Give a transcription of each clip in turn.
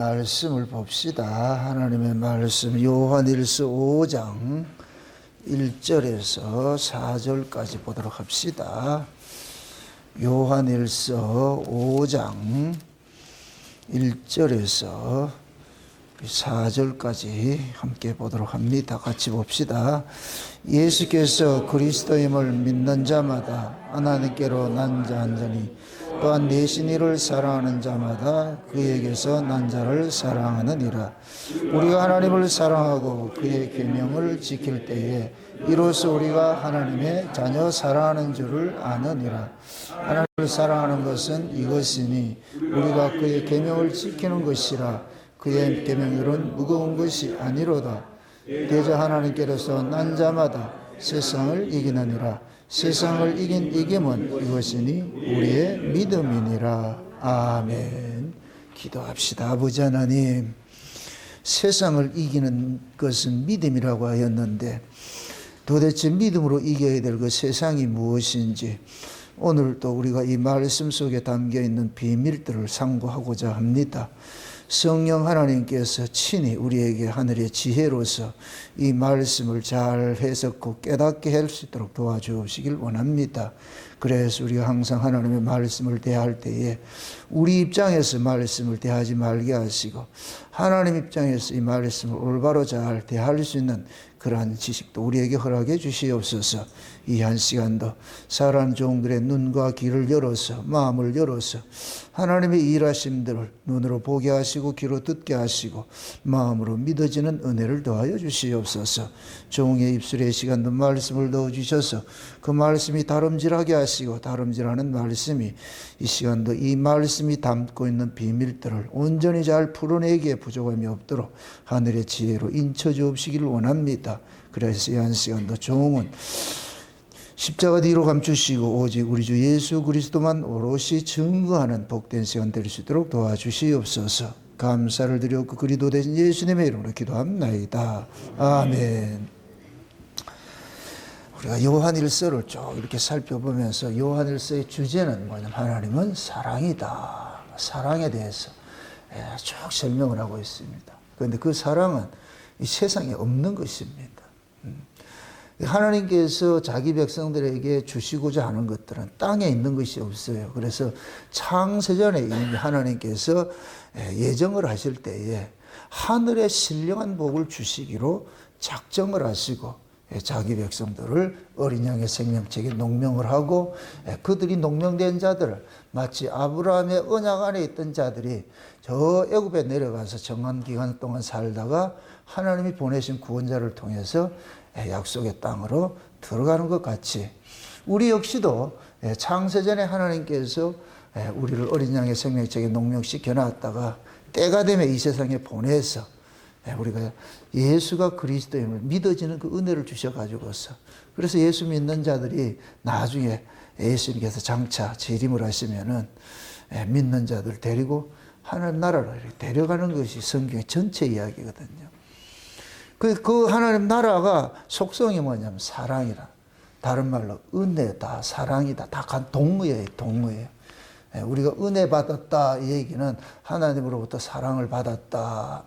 말씀을 봅시다. 하나님의 말씀 요한일서 5장 1절에서 4절까지 보도록 합시다. 요한일서 5장 1절에서 4절까지 함께 보도록 합니다. 같이 봅시다. 예수께서 그리스도임을 믿는 자마다 하나님께로 난 자 한 자니 또한 내신 이를 사랑하는 자마다 그에게서 난 자를 사랑하느니라. 우리가 하나님을 사랑하고 그의 계명을 지킬 때에 이로써 우리가 하나님의 자녀 사랑하는 줄을 아느니라. 하나님을 사랑하는 것은 이것이니 우리가 그의 계명을 지키는 것이라. 그의 계명들은 무거운 것이 아니로다. 대저 하나님께로서 난 자마다 세상을 이기느니라. 세상을 이긴 이김은 이것이니 우리의 믿음이니라. 아멘. 기도합시다. 아버지 하나님, 세상을 이기는 것은 믿음이라고 하였는데 도대체 믿음으로 이겨야 될 그 세상이 무엇인지 오늘 또 우리가 이 말씀 속에 담겨있는 비밀들을 상고하고자 합니다. 성령 하나님께서 친히 우리에게 하늘의 지혜로서 이 말씀을 잘 해석하고 깨닫게 할 수 있도록 도와주시길 원합니다. 그래서 우리가 항상 하나님의 말씀을 대할 때에 우리 입장에서 말씀을 대하지 말게 하시고 하나님 입장에서 이 말씀을 올바로 잘 대할 수 있는 그러한 지식도 우리에게 허락해 주시옵소서. 이 한 시간도 사랑하는 종들의 눈과 귀를 열어서 마음을 열어서 하나님의 일하심들을 눈으로 보게 하시고 귀로 듣게 하시고 마음으로 믿어지는 은혜를 더하여 주시옵소서. 종의 입술에 시간도 말씀을 넣어주셔서 그 말씀이 다름질하게 하시고 다름질하는 말씀이 이 시간도 이 말씀이 담고 있는 비밀들을 온전히 잘 풀어내기에 부족함이 없도록 하늘의 지혜로 인쳐 주옵시기를 원합니다. 그래서 이 한 시간도 종은 십자가 뒤로 감추시고 오직 우리 주 예수 그리스도만 오롯이 증거하는 복된 시간 될 수 있도록 도와주시옵소서. 감사를 드렸고 그리도 되신 예수님의 이름으로 기도합나이다. 아멘. 우리가 요한일서를 쭉 이렇게 살펴보면서 요한일서의 주제는 뭐냐면 하나님은 사랑이다. 사랑에 대해서 쭉 설명을 하고 있습니다. 그런데 그 사랑은 이 세상에 없는 것입니다. 하나님께서 자기 백성들에게 주시고자 하는 것들은 땅에 있는 것이 없어요. 그래서 창세전에 이미 하나님께서 예정을 하실 때에 하늘의 신령한 복을 주시기로 작정을 하시고 자기 백성들을 어린 양의 생명책에 농명을 하고 그들이 농명된 자들을 마치 아브라함의 언약 안에 있던 자들이 저 애굽에 내려가서 정한 기간 동안 살다가 하나님이 보내신 구원자를 통해서 약속의 땅으로 들어가는 것 같이 우리 역시도 창세전에 하나님께서 우리를 어린 양의 생명책에 농명시켜 놨다가 때가 되면 이 세상에 보내서 우리가 예수가 그리스도임을 믿어지는 그 은혜를 주셔가지고서 그래서 예수 믿는 자들이 나중에 예수님께서 장차 재림을 하시면은 믿는 자들 데리고 하나님 나라로 데려가는 것이 성경의 전체 이야기거든요. 그 하나님 나라가 속성이 뭐냐면 사랑이라. 다른 말로 은혜다, 사랑이다. 다 동의예요, 동의예요. 우리가 은혜 받았다 이 얘기는 하나님으로부터 사랑을 받았다.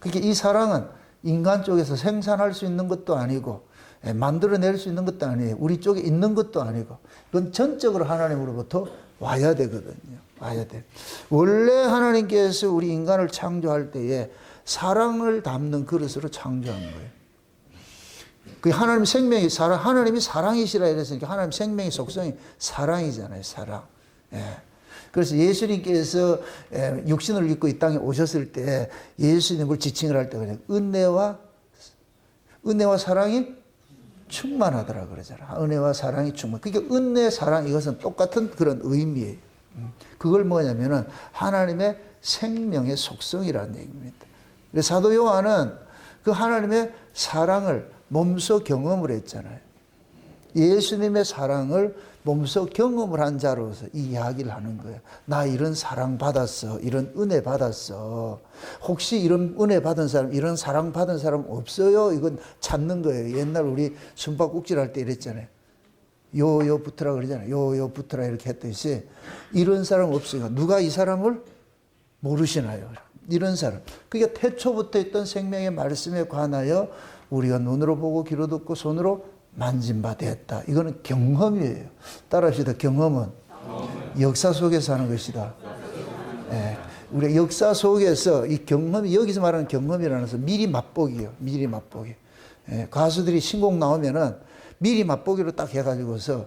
그러니까 이 사랑은 인간 쪽에서 생산할 수 있는 것도 아니고 만들어낼 수 있는 것도 아니에요. 우리 쪽에 있는 것도 아니고 그건 전적으로 하나님으로부터 와야 되거든요. 와야 돼. 원래 하나님께서 우리 인간을 창조할 때에 사랑을 담는 그릇으로 창조한 거예요. 그 하나님 생명이 사랑, 하나님이 사랑이시라 이랬으니까 하나님 생명의 속성이 사랑이잖아요. 사랑. 그래서 예수님께서 육신을 입고 이 땅에 오셨을 때 예수님을 지칭을 할 때 그냥 은혜와 사랑이 충만하더라 그러잖아. 은혜와 사랑이 충만. 그러니까 은혜, 사랑 이것은 똑같은 그런 의미예요. 그걸 뭐냐면은 하나님의 생명의 속성이라는 얘기입니다. 그래서 사도 요한은 그 하나님의 사랑을 몸소 경험을 했잖아요. 예수님의 사랑을 몸소 경험을 한 자로서 이 이야기를 하는 거예요. 나 이런 사랑 받았어. 이런 은혜 받았어. 혹시 이런 은혜 받은 사람, 이런 사랑 받은 사람 없어요? 이건 찾는 거예요. 옛날 우리 숨바꼭질 할 때 이랬잖아요. 요요 붙으라 그러잖아요. 요요 붙으라 이렇게 했듯이 이런 사람 없으니까 누가 이 사람을 모르시나요? 이런 사람. 그게 태초부터 있던 생명의 말씀에 관하여 우리가 눈으로 보고 귀로 듣고 손으로 만진 바 되었다. 이거는 경험이에요. 따라합시다. 경험은 역사 속에서 하는 것이다. 예. 우리 역사 속에서 이 경험이, 여기서 말하는 경험이라는 것은 미리 맛보기요. 미리 맛보기. 예. 가수들이 신곡 나오면은 미리 맛보기로 딱 해가지고서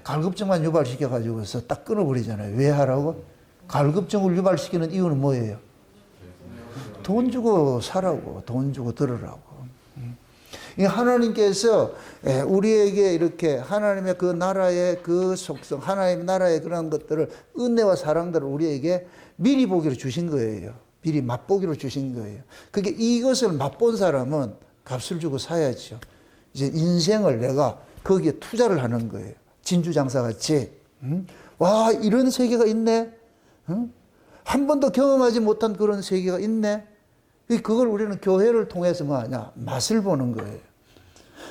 갈급증만 유발시켜가지고서 딱 끊어버리잖아요. 왜 하라고? 갈급증을 유발시키는 이유는 뭐예요? 돈 주고 사라고, 돈 주고 들으라고. 하나님께서 우리에게 이렇게 하나님의 그 나라의 그 속성, 하나님의 나라의 그런 것들을, 은혜와 사랑들을 우리에게 미리 보기로 주신 거예요. 미리 맛보기로 주신 거예요. 그게 이것을 맛본 사람은 값을 주고 사야죠. 이제 인생을 내가 거기에 투자를 하는 거예요. 진주장사 같이. 와, 이런 세계가 있네. 한 번도 경험하지 못한 그런 세계가 있네. 그걸 우리는 교회를 통해서 뭐하냐? 맛을 보는 거예요.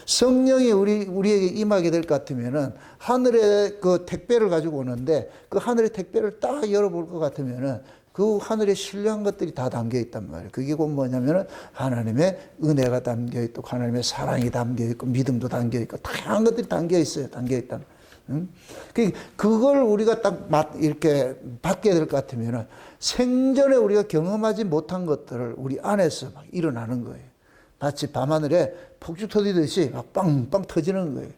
성령이 우리에게 임하게 될 것 같으면은 하늘의 그 택배를 가지고 오는데 그 하늘의 택배를 딱 열어볼 것 같으면은 그 하늘에 신뢰한 것들이 다 담겨 있단 말이에요. 그게 곧 뭐냐면은 하나님의 은혜가 담겨 있고 하나님의 사랑이 담겨 있고 믿음도 담겨 있고 다양한 것들이 담겨 있어요. 담겨 있다. 그걸 우리가 딱 이렇게 받게 될 것 같으면은 생전에 우리가 경험하지 못한 것들을 우리 안에서 막 일어나는 거예요. 마치 밤하늘에 폭죽 터지듯이 막 빵빵 터지는 거예요.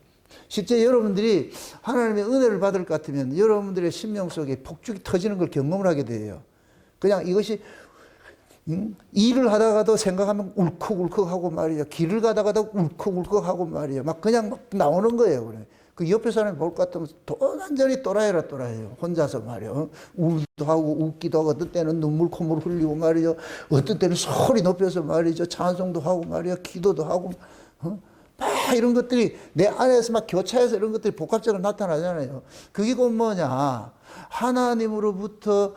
실제 여러분들이 하나님의 은혜를 받을 것 같으면 여러분들의 심령 속에 폭죽이 터지는 걸 경험을 하게 돼요. 그냥 이것이 일을 하다가도 생각하면 울컥울컥하고 말이죠. 길을 가다가도 울컥울컥하고 말이죠. 막 그냥 막 나오는 거예요. 그래. 그 옆에 사람이 볼 것 같으면 완전히 또라이라 또라이예요. 혼자서 말이요. 울도 하고 웃기도 하고 어떤 때는 눈물 콧물 흘리고 말이죠. 어떤 때는 소리 높여서 말이죠. 찬송도 하고 말이요. 기도도 하고 막 이런 것들이 내 안에서 막 교차해서 이런 것들이 복합적으로 나타나잖아요. 그게 곧 뭐냐? 하나님으로부터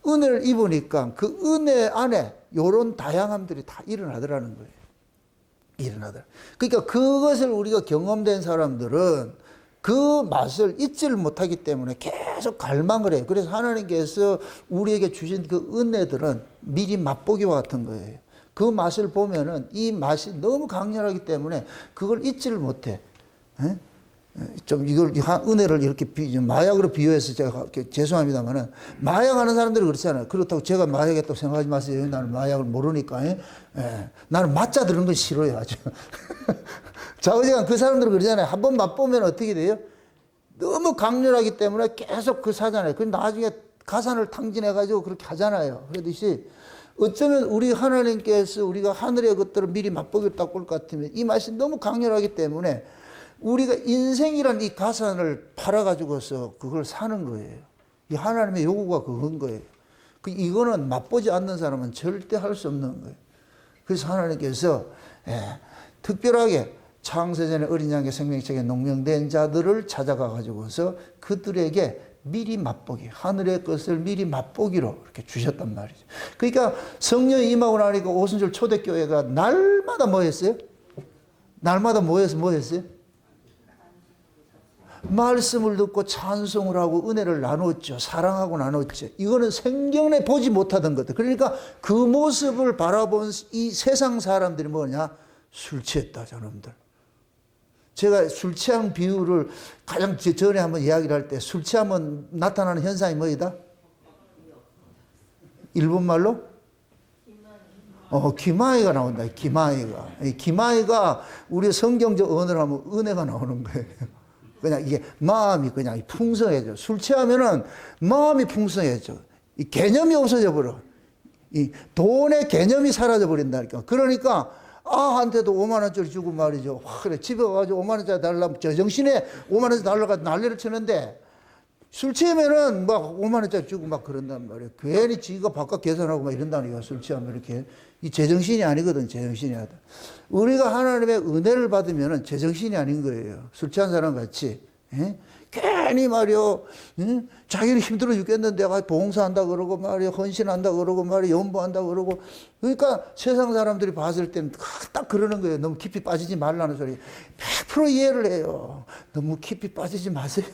은혜를 입으니까 그 은혜 안에 이런 다양함들이 다 일어나더라는 거예요. 일어나더라. 그러니까 그것을 우리가 경험된 사람들은 그 맛을 잊지를 못하기 때문에 계속 갈망을 해요. 그래서 하나님께서 우리에게 주신 그 은혜들은 미리 맛보기와 같은 거예요. 그 맛을 보면은 이 맛이 너무 강렬하기 때문에 그걸 잊지를 못해. 에? 좀 이걸 은혜를 이렇게 마약으로 비유해서 제가 죄송합니다만은 마약하는 사람들이 그렇잖아요. 그렇다고 제가 마약했다고 생각하지 마세요. 나는 마약을 모르니까. 예. 나는 맞자 들은 건 싫어요. 아주. 좌우지간 그 사람들은 그러잖아요. 한번 맛보면 어떻게 돼요? 너무 강렬하기 때문에 계속 그 사잖아요. 그럼 나중에 가산을 탕진해가지고 그렇게 하잖아요. 그러듯이 어쩌면 우리 하나님께서 우리가 하늘의 것들을 미리 맛보기로 딱 볼 것 같으면 이 맛이 너무 강렬하기 때문에 우리가 인생이란 이 가산을 팔아가지고서 그걸 사는 거예요. 이 하나님의 요구가 그건 거예요. 이거는 맛보지 않는 사람은 절대 할 수 없는 거예요. 그래서 하나님께서 특별하게 창세전에 어린 양의 생명책에 농명된 자들을 찾아가가지고서 그들에게 미리 맛보기, 하늘의 것을 미리 맛보기로 이렇게 주셨단 말이죠. 그러니까 성령이 임하고 나니까 오순절 초대교회가 날마다 뭐 했어요? 날마다 모여서 뭐 했어요? 말씀을 듣고 찬송을 하고 은혜를 나눴죠. 사랑하고 나눴죠. 이거는 생전에 보지 못하던 것들. 그러니까 그 모습을 바라본 이 세상 사람들이 뭐냐? 술 취했다, 저놈들. 제가 술 취한 비유를 가장 전에 한번 이야기를 할 때 술 취하면 나타나는 현상이 뭐이다? 일본말로? 기마이가 나온다. 기마이가. 기마이가 우리 성경적 언어로 하면 은혜가 나오는 거예요. 그냥 이게 마음이 그냥 풍성해져. 술 취하면은 마음이 풍성해져. 이 개념이 없어져 버려. 이 돈의 개념이 사라져 버린다니까. 그러니까 아한테도 5만 원짜리 주고 말이죠. 그래 집에 가가지고 5만 원짜리 달라면 제정신에 5만 원짜리 달라고 난리를 치는데 술 취하면은 막 5만 원짜리 주고 막 그런단 말이에요. 괜히 지가 바깥 계산하고 막 이런다니까. 술 취하면 이렇게. 이 제정신이 아니거든. 제정신이 하다. 우리가 하나님의 은혜를 받으면은 제정신이 아닌 거예요. 술 취한 사람 같이. 에? 괜히 말이요. 자기는 힘들어 죽겠는데 봉사한다 그러고 말이요. 헌신한다 그러고 말이요. 연보한다 그러고. 그러니까 세상 사람들이 봤을 때는 딱 그러는 거예요. 너무 깊이 빠지지 말라는 소리. 100% 이해를 해요. 너무 깊이 빠지지 마세요.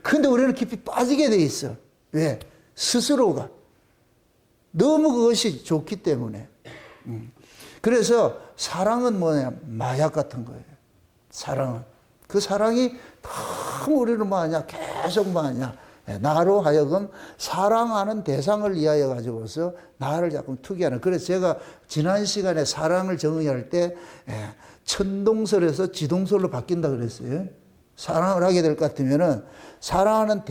근데 우리는 깊이 빠지게 돼 있어. 왜? 스스로가. 너무 그것이 좋기 때문에. 그래서 사랑은 뭐냐? 마약 같은 거예요. 사랑은. 그 사랑이 너무 우리는 뭐하냐? 계속 뭐하냐? 나로 하여금 사랑하는 대상을 위하여 가지고서 나를 자꾸 투기하는. 그래서 제가 지난 시간에 사랑을 정의할 때 천동설에서 지동설로 바뀐다 그랬어요. 사랑을 하게 될 것 같으면은 사랑하는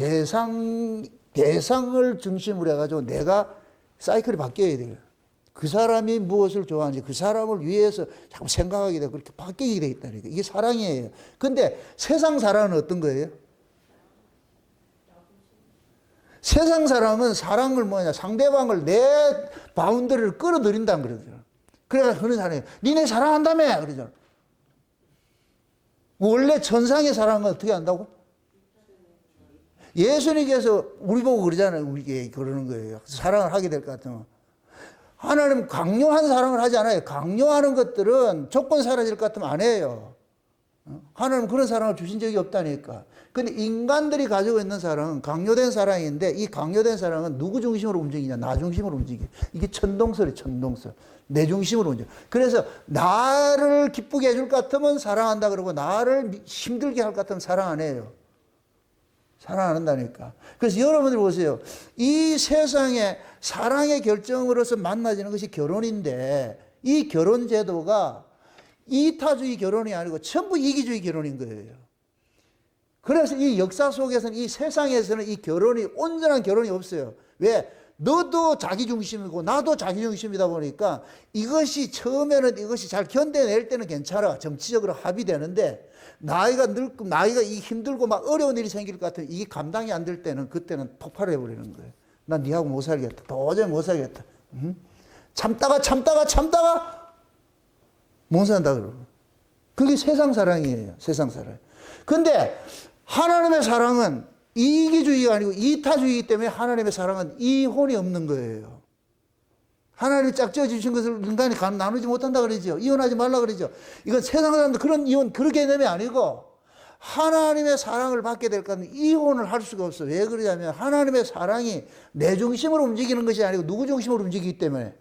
대상을 중심으로 해가지고 내가 사이클이 바뀌어야 돼요. 그 사람이 무엇을 좋아하는지 그 사람을 위해서 자꾸 생각하게 되고 그렇게 바뀌게 돼 있다니까. 이게 사랑이에요. 근데 세상 사랑은 어떤 거예요? 세상 사랑은 사랑을 뭐냐? 상대방을 내 바운더리를 끌어들인다는 그러잖아. 그래서 그런 사람이 니네 사랑한다며 그러잖아. 원래 천상의 사랑은 어떻게 한다고? 예수님께서 우리 보고 그러잖아요. 우리에게 그러는 거예요. 사랑을 하게 될 것 같으면. 하나님 강요한 사랑을 하지 않아요. 강요하는 것들은 조건 사라질 것 같으면 안 해요. 하나님은 그런 사랑을 주신 적이 없다니까. 근데 인간들이 가지고 있는 사랑은 강요된 사랑인데 이 강요된 사랑은 누구 중심으로 움직이냐? 나 중심으로 움직여. 이게 천동설이에요. 천동설. 내 중심으로 움직여. 그래서 나를 기쁘게 해줄 것 같으면 사랑한다 그러고 나를 힘들게 할 것 같으면 사랑 안 해요. 사랑 안 한다니까. 그래서 여러분들 보세요. 이 세상에 사랑의 결정으로서 만나지는 것이 결혼인데 이 결혼 제도가 이타주의 결혼이 아니고 전부 이기주의 결혼인 거예요. 그래서 이 역사 속에서는 이 세상에서는 이 결혼이 온전한 결혼이 없어요. 왜? 너도 자기 중심이고 나도 자기 중심이다 보니까 이것이 처음에는 이것이 잘 견뎌낼 때는 괜찮아. 정치적으로 합의되는데 나이가 늙고 나이가 힘들고 막 어려운 일이 생길 것 같으면 이게 감당이 안 될 때는 그때는 폭발해 버리는 거예요. 난 니하고 못 살겠다. 도저히 못 살겠다. 참다가 못 산다 그러고. 그게 세상 사랑이에요. 세상 사랑. 근데 하나님의 사랑은 이기주의가 아니고 이타주의이기 때문에 하나님의 사랑은 이혼이 없는 거예요. 하나님이 짝지어 주신 것을 인간이 나누지 못한다 그러죠. 이혼하지 말라 그러죠. 이건 세상 사람들 그런 이혼 그런 개념이 아니고 하나님의 사랑을 받게 될 것은 이혼을 할 수가 없어. 왜 그러냐면 하나님의 사랑이 내 중심으로 움직이는 것이 아니고 누구 중심으로 움직이기 때문에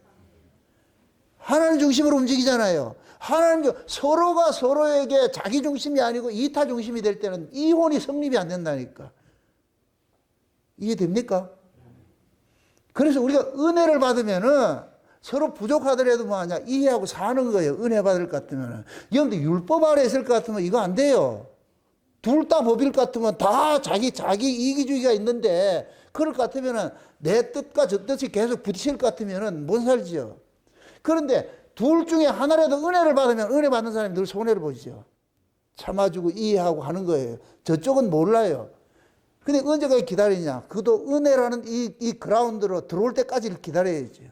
하나님 중심으로 움직이잖아요. 하나님 서로가 서로에게 자기 중심이 아니고 이타 중심이 될 때는 이혼이 성립이 안 된다니까. 이해됩니까? 그래서 우리가 은혜를 받으면은 서로 부족하더라도 뭐하냐 이해하고 사는 거예요. 은혜 받을 것 같으면은. 여러분들 율법 아래 있을 것 같으면 이거 안 돼요. 둘 다 법일 것 같으면 다 자기 이기주의가 있는데 그럴 것 같으면은 내 뜻과 저 뜻이 계속 부딪힐 것 같으면은 못 살지요. 그런데 둘 중에 하나라도 은혜를 받으면 은혜 받는 사람이 늘 손해를 보죠. 참아주고 이해하고 하는 거예요. 저쪽은 몰라요. 근데 언제까지 기다리냐? 그도 은혜라는 이 그라운드로 들어올 때까지 기다려야죠.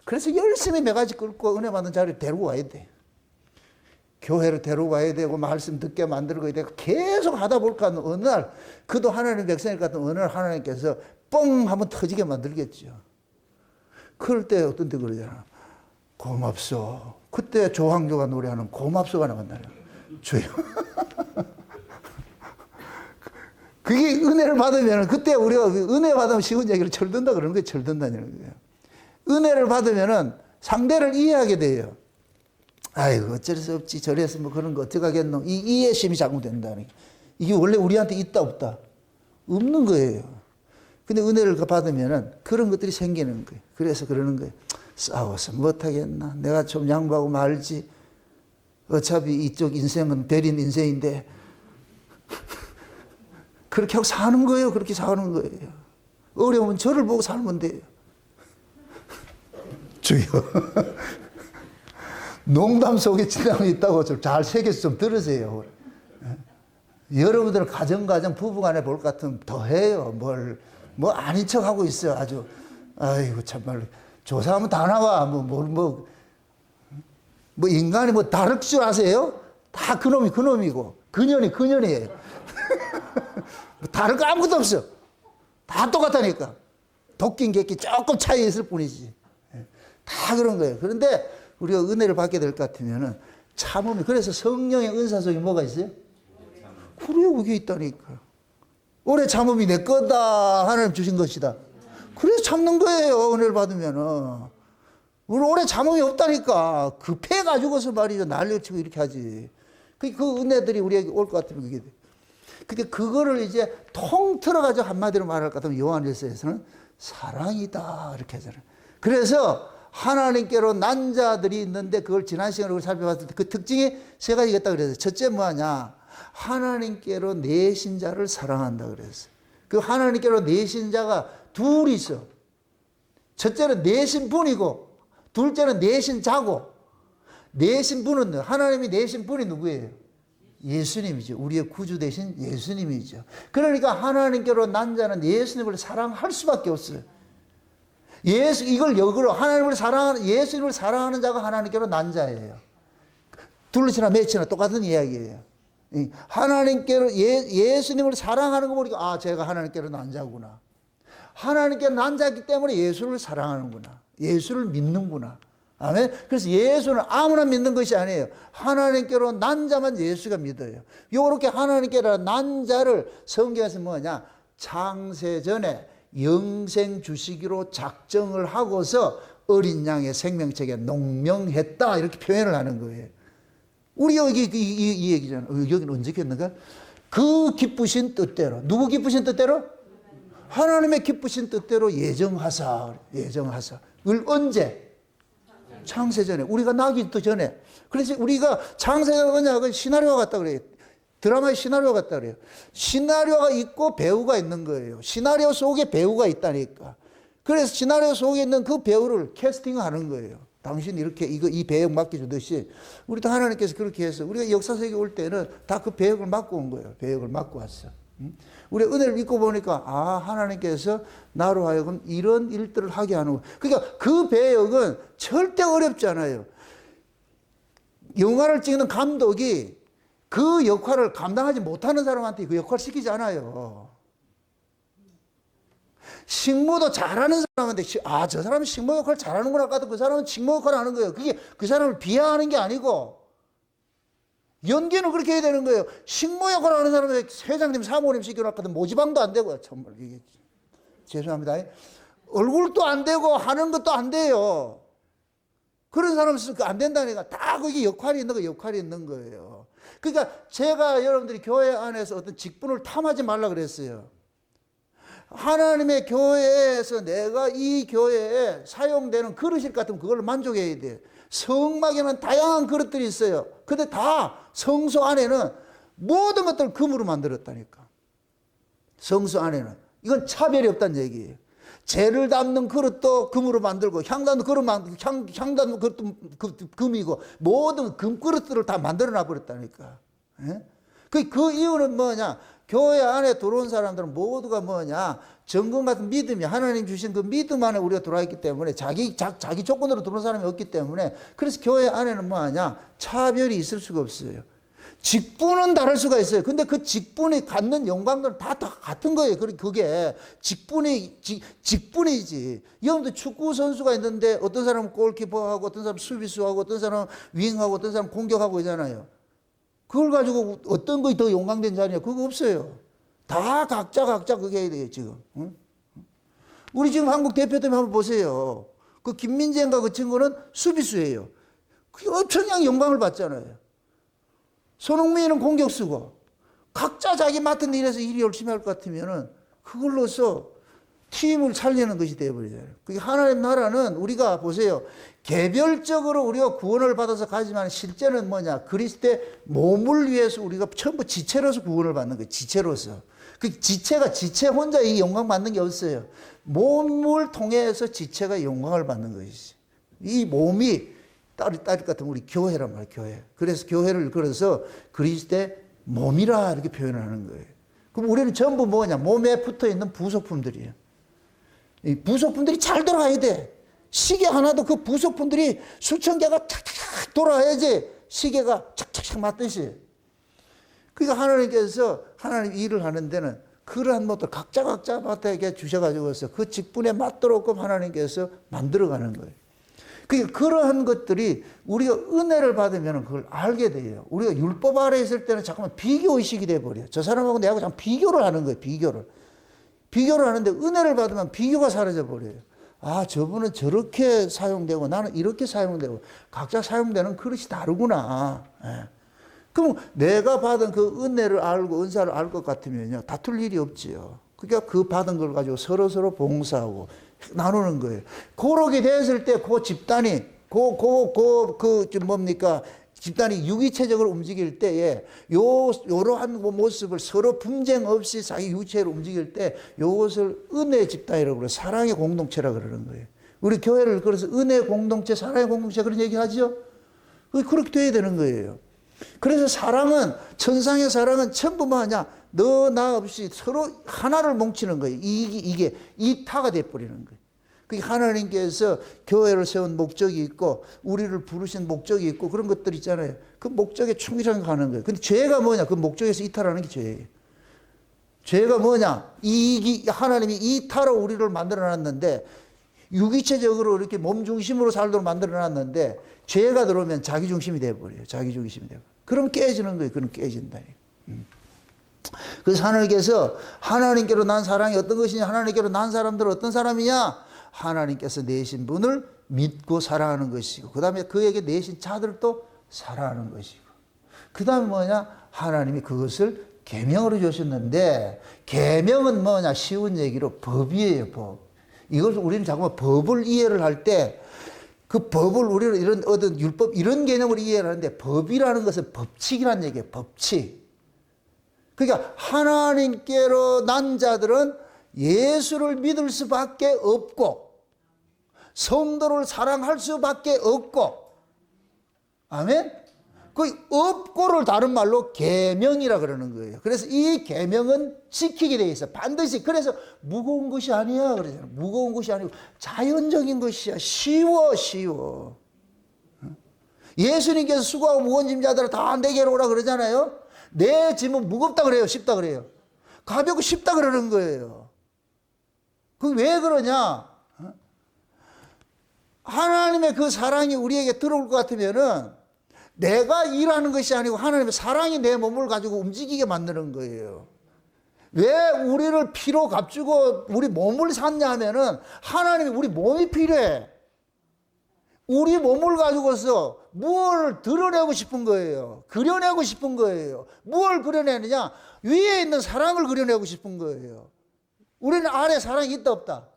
그래서 열심히 매가지 끌고 은혜 받는 자리를 데리고 와야 돼. 교회를 데리고 와야 되고 말씀 듣게 만들고 되고 계속 하다 볼까 어느 날 그도 하나님 백성일 것 같은 어느 날 하나님께서 뻥 하면 터지게 만들겠죠. 그럴 때 어떤 데 그러잖아. 고맙소. 그때 조항조가 노래하는 고맙소가 나간다는 주여. 그게 은혜를 받으면 그때 우리가 은혜 받으면 쉬운 얘기를 철든다 그러는 거예요. 철든다는 거예요. 은혜를 받으면은 상대를 이해하게 돼요. 아이고 어쩔 수 없지. 저래서 뭐 그런 거 어떡하겠노. 이 이해심이 작동된다는 게. 이게 원래 우리한테 있다 없다? 없는 거예요. 근데 은혜를 받으면은 그런 것들이 생기는 거예요. 그래서 그러는 거예요. 싸워서 못하겠나. 내가 좀 양보하고 말지. 어차피 이쪽 인생은 베린 인생인데. 그렇게 하고 사는 거예요. 그렇게 사는 거예요. 어려우면 저를 보고 살면 돼요. 주여. 농담 속에 진담이 있다고 좀 잘 새겨서 좀 들으세요. 여러분들 가정 부부간에 볼 것 같으면 더 해요. 뭐 아닌 척 하고 있어요. 아주. 아이고 참말로. 조사하면 다 나와. 뭐 인간이 뭐 다를 줄 아세요? 다 그놈이 그놈이고 그년이 그년이에요. 다른 거 아무것도 없어. 다 똑같다니까. 도끼 객기 조금 차이 있을 뿐이지. 다 그런 거예요. 그런데 우리가 은혜를 받게 될 것 같으면은 참음이. 그래서 성령의 은사 속에 뭐가 있어요? 그래요, 그게 있다니까. 오래 참음이 내 거다. 하나님 주신 것이다. 그래서 참는 거예요. 은혜를 받으면은. 우리 오래 참음이 없다니까. 급해가지고서 말이죠. 난리를 치고 이렇게 하지. 그 은혜들이 우리에게 올 것 같으면 그게 돼. 근데 그거를 이제 통틀어가지고 한마디로 말할 것 같으면 요한일서에서는 사랑이다. 이렇게 하잖아요. 그래서 하나님께로 난 자들이 있는데 그걸 지난 시간에 살펴봤을 때 그 특징이 세 가지가 있다 그랬어요. 첫째 뭐하냐? 하나님께로 내신 자를 사랑한다 그랬어요. 그 하나님께로 내신 자가 둘이 있어. 첫째는 내신 분이고 둘째는 내신 자고. 내신 분은 하나님이 내신 분이 누구예요? 예수님이죠. 우리의 구주 되신 예수님이죠. 그러니까 하나님께로 난 자는 예수님을 사랑할 수밖에 없어요. 이걸 역으로 하나님을 사랑하는, 예수님을 사랑하는 자가 하나님께로 난 자예요. 둘이나 몇이나 똑같은 이야기예요. 하나님께로 예수님을 사랑하는 거 보니까 아, 제가 하나님께로 난 자구나. 하나님께로 난 자이기 때문에 예수를 사랑하는구나. 예수를 믿는구나. 아멘. 그래서 예수는 아무나 믿는 것이 아니에요. 하나님께로 난 자만 예수가 믿어요. 요렇게 하나님께로 난 자를 성경에서 뭐냐? 창세전에 영생 주시기로 작정을 하고서 어린 양의 생명책에 농명했다. 이렇게 표현을 하는 거예요. 우리 여기 이 얘기잖아. 여기는 언제 했는가? 그 기쁘신 뜻대로. 누구 기쁘신 뜻대로? 하나님의 기쁘신 뜻대로 예정하사. 을 언제? 창세전에. 우리가 나기도 전에. 그래서 우리가 창세전 언약은 시나리오 같다 그래요. 드라마의 시나리오 같다 그래요. 시나리오가 있고 배우가 있는 거예요. 시나리오 속에 배우가 있다니까. 그래서 시나리오 속에 있는 그 배우를 캐스팅하는 거예요. 당신 이렇게 이 배역 맡겨주듯이 우리도 하나님께서 그렇게 해서 우리가 역사석에 올 때는 다 그 배역을 맡고 온 거예요. 배역을 맡고 왔어. 우리 은혜를 믿고 보니까 아, 하나님께서 나로 하여금 이런 일들을 하게 하는 거예요. 그러니까 그 배역은 절대 어렵지 않아요. 영화를 찍는 감독이 그 역할을 감당하지 못하는 사람한테 그 역할을 시키지 않아요. 식모도 잘하는 사람한테 아, 저 사람은 식모 역할 잘하는구나 까도 그 사람은 식모 역할을 하는 거예요. 그게 그 사람을 비하하는 게 아니고 연기는 그렇게 해야 되는 거예요. 식모 역할을 하는 사람한테 회장님 사모님 시켜놨거든 모지방도 안 되고 정말 이게 죄송합니다. 얼굴도 안 되고 하는 것도 안 돼요. 그런 사람은 안 된다니까. 다 거기 역할이 있는 거예요. 그러니까 제가 여러분들이 교회 안에서 어떤 직분을 탐하지 말라 그랬어요. 하나님의 교회에서 내가 이 교회에 사용되는 그릇일 같으면 그걸로 만족해야 돼. 성막에는 다양한 그릇들이 있어요. 근데 다 성소 안에는 모든 것들을 금으로 만들었다니까. 성소 안에는. 이건 차별이 없다는 얘기예요. 재를 담는 그릇도 금으로 만들고 향단도 향단 그릇도 금이고 모든 금그릇들을 다 만들어 놔버렸다니까. 그 이유는 뭐냐? 교회 안에 들어온 사람들은 모두가 뭐냐? 정금 같은 믿음이 하나님 주신 그 믿음 안에 우리가 들어와 있기 때문에 자기 조건으로 들어온 사람이 없기 때문에 그래서 교회 안에는 뭐하냐? 차별이 있을 수가 없어요. 직분은 다를 수가 있어요. 근데 그 직분이 갖는 영광들은 다 같은 거예요. 그게 직분이지. 여러분들 축구 선수가 있는데 어떤 사람은 골키퍼하고 어떤 사람은 수비수하고 어떤 사람은 윙하고 어떤 사람은 공격하고 있잖아요. 그걸 가지고 어떤 것이 더 영광된 자리냐? 그거 없어요. 다 각자 그게 해야 돼요, 지금. 응? 우리 지금 한국 대표팀 한번 보세요. 그 김민재인가 그 친구는 수비수예요. 그게 엄청난 영광을 받잖아요. 손흥민은 공격수고 각자 자기 맡은 일에서 일이 열심히 할 것 같으면은 그걸로서 팀을 살리는 것이 되어버리잖아요. 그게 하나님 나라는 우리가 보세요. 개별적으로 우리가 구원을 받아서 가지만 실제는 뭐냐? 그리스도의 몸을 위해서 우리가 전부 지체로서 구원을 받는 거예요. 지체로서. 그 지체가 지체 혼자 이 영광 받는 게 없어요. 몸을 통해서 지체가 영광을 받는 것이지. 이 몸이 딸 같은 우리 교회란 말이에요. 교회. 그래서 교회를 그래서 그리스도의 몸이라 이렇게 표현하는 거예요. 그럼 우리는 전부 뭐냐? 몸에 붙어 있는 부속품들이에요. 이 부속품들이 잘 돌아가야 돼. 시계 하나도 그 부속품들이 수천 개가 탁탁 돌아야지 시계가 착착착 맞듯이. 그러니까 하나님께서 하나님 일을 하는 데는 그러한 것들 각자 맡아게 주셔가지고서 그 직분에 맞도록 하나님께서 만들어가는 거예요. 그러니까 그러한 것들이 우리가 은혜를 받으면 그걸 알게 돼요. 우리가 율법 아래 있을 때는 잠깐만 비교의식이 돼버려요. 저 사람하고 내하고 참 비교를 하는 거예요. 비교를. 비교를 하는데 은혜를 받으면 비교가 사라져 버려요. 아, 저분은 저렇게 사용되고 나는 이렇게 사용되고 각자 사용되는 그릇이 다르구나. 예. 그럼 내가 받은 그 은혜를 알고 은사를 알 것 같으면요, 다툴 일이 없지요. 그러니까 그 받은 걸 가지고 서로 봉사하고 나누는 거예요. 그렇게 됐을 때 그 집단이 집단이 유기체적으로 움직일 때에 요러한 모습을 서로 분쟁 없이 자기 유체로 움직일 때 요것을 은혜 집단이라고 그래요. 사랑의 공동체라고 그러는 거예요. 우리 교회를 그래서 은혜 공동체, 사랑의 공동체 그런 얘기 하죠. 그렇게 돼야 되는 거예요. 그래서 사랑은, 천상의 사랑은 전부 뭐냐, 너 나 없이 서로 하나를 뭉치는 거예요. 이게 이타가 돼버리는 거예요. 하나님께서 교회를 세운 목적이 있고 우리를 부르신 목적이 있고 그런 것들 있잖아요. 그 목적에 충실하게 가는 거예요. 근데 죄가 뭐냐? 그 목적에서 이탈하는 게 죄예요. 죄가 뭐냐? 하나님이 이타로 우리를 만들어놨는데 유기체적으로 이렇게 몸 중심으로 살도록 만들어놨는데 죄가 들어오면 자기 중심이 돼버려요. 자기 중심이 돼버려요. 그럼 깨지는 거예요. 그럼 깨진다. 그래서 하나님께로 난 사랑이 어떤 것이냐? 하나님께로 난 사람들은 어떤 사람이냐? 하나님께서 내신 분을 믿고 사랑하는 것이고, 그 다음에 그에게 내신 자들도 사랑하는 것이고, 그 다음에 뭐냐? 하나님이 그것을 계명으로 주셨는데, 계명은 뭐냐? 쉬운 얘기로 법이에요, 법. 이것을 우리는 자꾸 법을 이해를 할 때, 그 법을 우리는 이런 얻은 율법, 이런 개념으로 이해를 하는데, 법이라는 것은 법칙이라는 얘기예요, 법칙. 그러니까 하나님께로 난 자들은 예수를 믿을 수밖에 없고 성도를 사랑할 수밖에 없고, 아멘? 그 없고를 다른 말로 계명이라 그러는 거예요. 그래서 이 계명은 지키게 돼 있어. 반드시. 그래서 무거운 것이 아니야 그러잖아요. 무거운 것이 아니고 자연적인 것이야. 쉬워. 예수님께서 수고하고 무거운 짐 자들을 다 내게로 오라 그러잖아요. 내 짐은 무겁다 그래요, 쉽다 그래요? 가볍고 쉽다 그러는 거예요. 그 왜 그러냐? 하나님의 그 사랑이 우리에게 들어올 것 같으면은 내가 일하는 것이 아니고 하나님의 사랑이 내 몸을 가지고 움직이게 만드는 거예요. 왜 우리를 피로 값주고 우리 몸을 샀냐 하면은 하나님이 우리 몸이 필요해. 우리 몸을 가지고서 무엇을 드러내고 싶은 거예요. 그려내고 싶은 거예요. 무엇을 그려내느냐? 위에 있는 사랑을 그려내고 싶은 거예요. 우리는 아래 사랑이 있다 없다?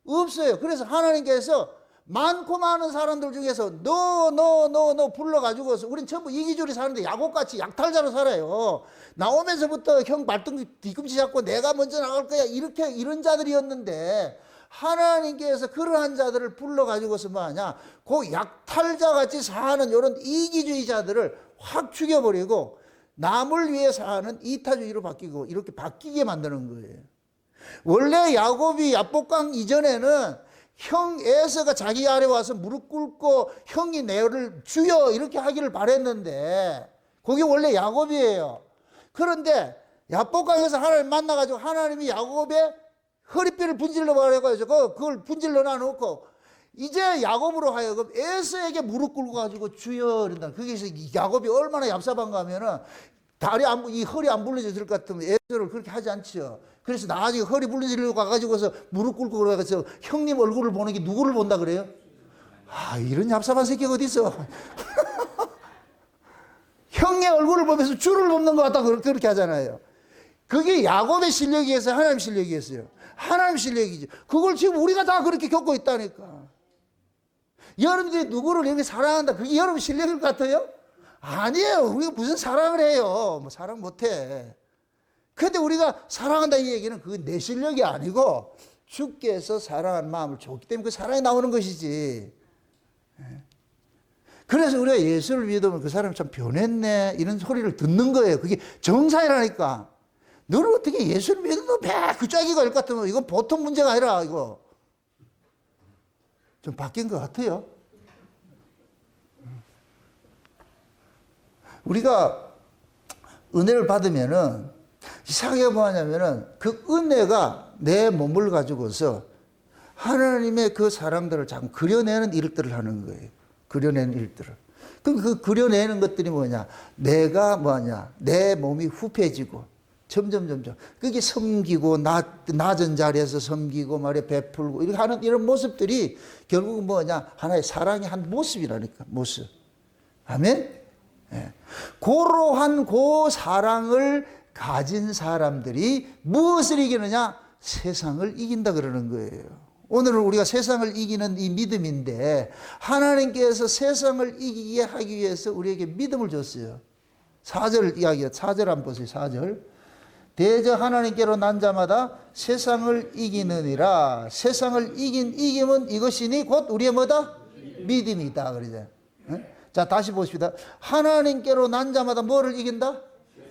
없어요. 그래서 하나님께서 많고 많은 사람들 중에서 너 불러가지고서 우린 전부 이기주리 사는데 야곱같이 약탈자로 살아요. 나오면서부터 형 발등 뒤꿈치 잡고 내가 먼저 나갈 거야 이런 자들이었는데 하나님께서 그러한 자들을 불러가지고서 뭐하냐, 그 약탈자같이 사는 이런 이기주의자들을 확 죽여버리고 남을 위해 사는 이타주의로 바뀌고 이렇게 바뀌게 만드는 거예요. 원래 야곱이 야복강 이전에는 형 에서가 자기 아래 와서 무릎 꿇고 형이 내를 주여 이렇게 하기를 바랬는데 그게 원래 야곱이에요. 그런데 야복강에서 하나님 만나가지고 하나님이 야곱의 허리뼈를 분질러 버려가지고 그걸 분질러 놔놓고 이제 야곱으로 하여금 에서에게 무릎 꿇고 가지고 주여 이런다. 거기서 야곱이 얼마나 얍삽한가 하면은 이 허리 안 불러졌을 것 같으면 에서를 그렇게 하지 않지요. 그래서 나중에 허리 불러지려고 가가지고서 무릎 꿇고 그래서 형님 얼굴을 보는 게 누구를 본다 그래요? 아, 이런 얍삽한 새끼가 어디 있어? 형의 얼굴을 보면서 주를 뽑는 것 같다 그렇게 하잖아요. 그게 야곱의 실력이겠어요? 하나님 실력이겠어요? 하나님 실력이지. 그걸 지금 우리가 다 그렇게 겪고 있다니까. 여러분들이 누구를 이렇게 사랑한다. 그게 여러분 실력일 것 같아요? 아니에요. 우리가 무슨 사랑을 해요. 뭐 사랑 못해. 근데 우리가 사랑한다 이 얘기는 그건 내 실력이 아니고 주께서 사랑하는 마음을 줬기 때문에 그 사랑이 나오는 것이지. 그래서 우리가 예수를 믿으면 그 사람이 참 변했네 이런 소리를 듣는 거예요. 그게 정사이라니까. 너는 어떻게 예수를 믿어도 그 짝이가 일 것 같으면 이건 보통 문제가 아니라 이거 좀 바뀐 것 같아요. 우리가 은혜를 받으면은 이상하게 뭐하냐면은 그 은혜가 내 몸을 가지고서 하나님의 그 사랑들을 자꾸 그려내는 일들을 하는 거예요. 그려내는 일들을. 그럼 그 그려내는 것들이 뭐냐? 내가 뭐냐? 내 몸이 후패지고 점점. 그게 섬기고, 낮은 자리에서 섬기고, 말이야, 베풀고, 이렇게 하는 이런 모습들이 결국은 뭐냐? 하나의 사랑의 한 모습이라니까, 모습. 아멘? 예. 그러한 그 사랑을 가진 사람들이 무엇을 이기느냐? 세상을 이긴다 그러는 거예요. 오늘은 우리가 세상을 이기는 이 믿음인데, 하나님께서 세상을 이기게 하기 위해서 우리에게 믿음을 줬어요. 4절 이야기야. 4절 한번 보세요. 4절. 대저 하나님께로 난 자마다 세상을 이기느니라. 세상을 이김은 이것이니 곧 우리의 뭐다? 믿음이다. 그러죠. 자, 다시 보십시다. 하나님께로 난 자마다 뭐를 이긴다?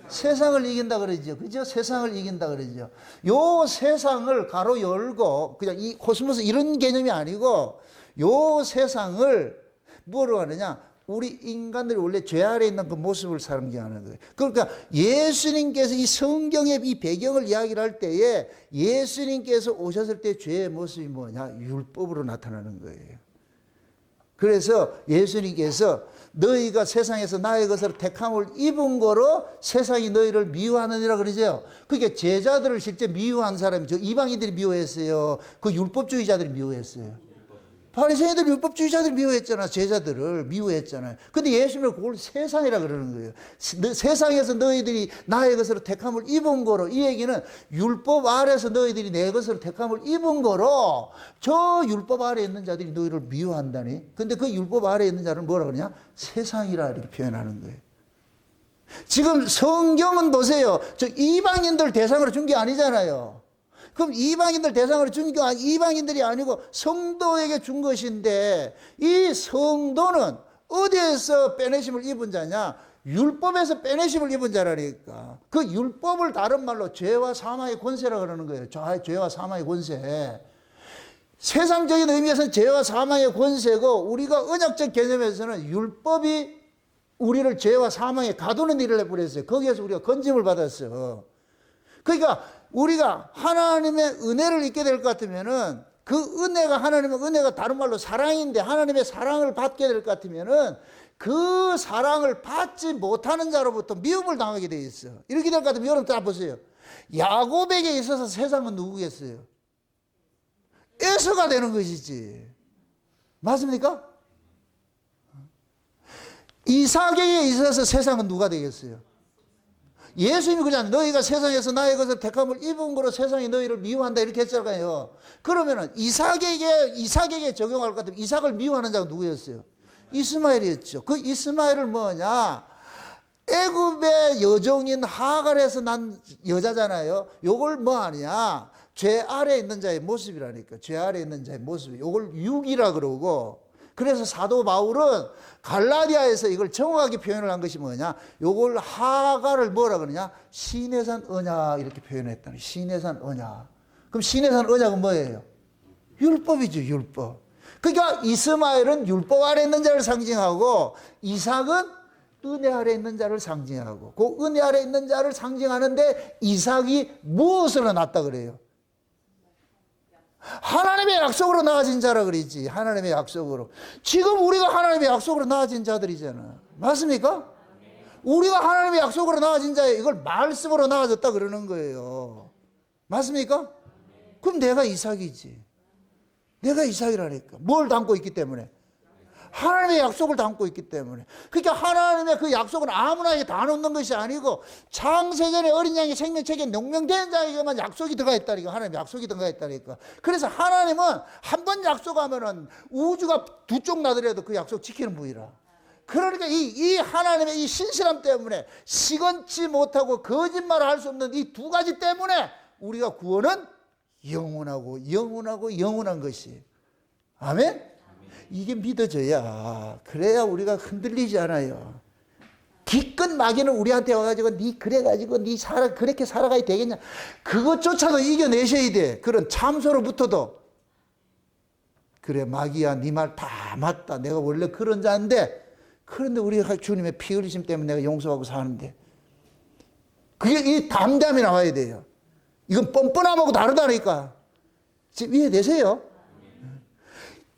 세상을 이긴다 그러죠. 그죠? 세상을 이긴다 그러죠. 요 세상을 가로 열고, 그냥 이 코스모스 이런 개념이 아니고, 요 세상을 뭐로 하느냐? 우리 인간들이 원래 죄 아래 있는 그 모습을 상징하는 거예요. 그러니까 예수님께서 이 성경의 이 배경을 이야기를 할 때에 예수님께서 오셨을 때 죄의 모습이 뭐냐? 율법으로 나타나는 거예요. 그래서 예수님께서 너희가 세상에서 나의 것으로 택함을 입은 거로 세상이 너희를 미워하느니라 그러죠. 그게 제자들을 실제 미워한 사람이 저 이방인들이 미워했어요. 그 율법주의자들이 미워했어요. 바리새인들 율법주의자들이 미워했잖아. 제자들을 미워했잖아요. 근데 예수님은 그걸 세상이라 그러는 거예요. 세상에서 너희들이 나의 것으로 택함을 입은 거로, 이 얘기는 율법 아래에서 너희들이 내 것으로 택함을 입은 거로 저 율법 아래에 있는 자들이 너희를 미워한다니. 근데 그 율법 아래에 있는 자를 뭐라 그러냐? 세상이라 이렇게 표현하는 거예요. 지금 성경은 보세요. 저 이방인들 대상으로 준 게 아니잖아요. 그럼 이방인들 대상으로 준 게 이방인들이 아니고 성도에게 준 것인데, 이 성도는 어디에서 빼내심을 입은 자냐? 율법에서 빼내심을 입은 자라니까. 그 율법을 다른 말로 죄와 사망의 권세라 그러는 거예요. 죄와 사망의 권세. 세상적인 의미에서는 죄와 사망의 권세고, 우리가 언약적 개념에서는 율법이 우리를 죄와 사망에 가두는 일을 해버렸어요. 거기에서 우리가 건짐을 받았어요. 그러니까 우리가 하나님의 은혜를 잊게 될 것 같으면은, 그 은혜가, 하나님의 은혜가 다른 말로 사랑인데, 하나님의 사랑을 받게 될 것 같으면은 그 사랑을 받지 못하는 자로부터 미움을 당하게 돼 있어. 이렇게 될 것 같으면 여러분 다 보세요. 야곱에게 있어서 세상은 누구겠어요? 에서가 되는 것이지. 맞습니까? 이삭에게 있어서 세상은 누가 되겠어요? 예수님이 그냥 너희가 세상에서 나의 것을 택함을 입은 거로 세상이 너희를 미워한다 이렇게 했잖아요. 그러면은 이삭에게 적용할 것 같으면 이삭을 미워하는 자가 누구였어요? 이스마엘이었죠. 그 이스마엘은 뭐냐? 애굽의 여종인 하갈에서 난 여자잖아요. 요걸 뭐 하냐? 죄 아래에 있는 자의 모습이라니까. 죄 아래에 있는 자의 모습. 요걸 육이라 그러고, 그래서 사도 바울은 갈라디아에서 이걸 정확하게 표현을 한 것이 뭐냐? 요걸 하갈을 뭐라 그러냐? 시내산 언약 이렇게 표현했다니. 시내산 언약. 그럼 시내산 언약은 뭐예요? 율법이죠, 율법. 그러니까 이스마엘은 율법 아래 있는 자를 상징하고, 이삭은 은혜 아래 있는 자를 상징하고, 그 은혜 아래 있는 자를 상징하는데 이삭이 무엇으로 났다 그래요? 하나님의 약속으로 나아진 자라 그러지. 하나님의 약속으로. 지금 우리가 하나님의 약속으로 나아진 자들이잖아. 맞습니까? 우리가 하나님의 약속으로 나아진 자예요. 이걸 말씀으로 나아졌다 그러는 거예요. 맞습니까? 그럼 내가 이삭이지. 내가 이삭이라니까. 뭘 담고 있기 때문에? 하나님의 약속을 담고 있기 때문에. 그러니까 하나님의 그 약속은 아무나에게 다 놓는 것이 아니고, 창세전에 어린 양의 생명책에 농명된 자에게만 약속이 들어가 있다니까. 하나님의 약속이 들어가 있다니까. 그래서 하나님은 한 번 약속하면은 우주가 두 쪽 나더라도 그 약속 지키는 분이라. 그러니까 이 하나님의 이 신실함 때문에, 시건치 못하고 거짓말을 할 수 없는 이 두 가지 때문에 우리가 구원은 영원한 것이. 아멘? 이게 믿어져야, 그래야 우리가 흔들리지 않아요. 기껏 마귀는 우리한테 와가지고 니 그래가지고 니 그렇게 살아가야 되겠냐, 그것조차도 이겨내셔야 돼. 그런 참소로부터도. 그래, 마귀야, 니 말 다 맞다. 내가 원래 그런 자인데, 그런데 우리가 주님의 피 흘리심 때문에 내가 용서하고 사는데, 그게 이 담담이 나와야 돼요. 이건 뻔뻔함하고 다르다니까. 지금 이해되세요?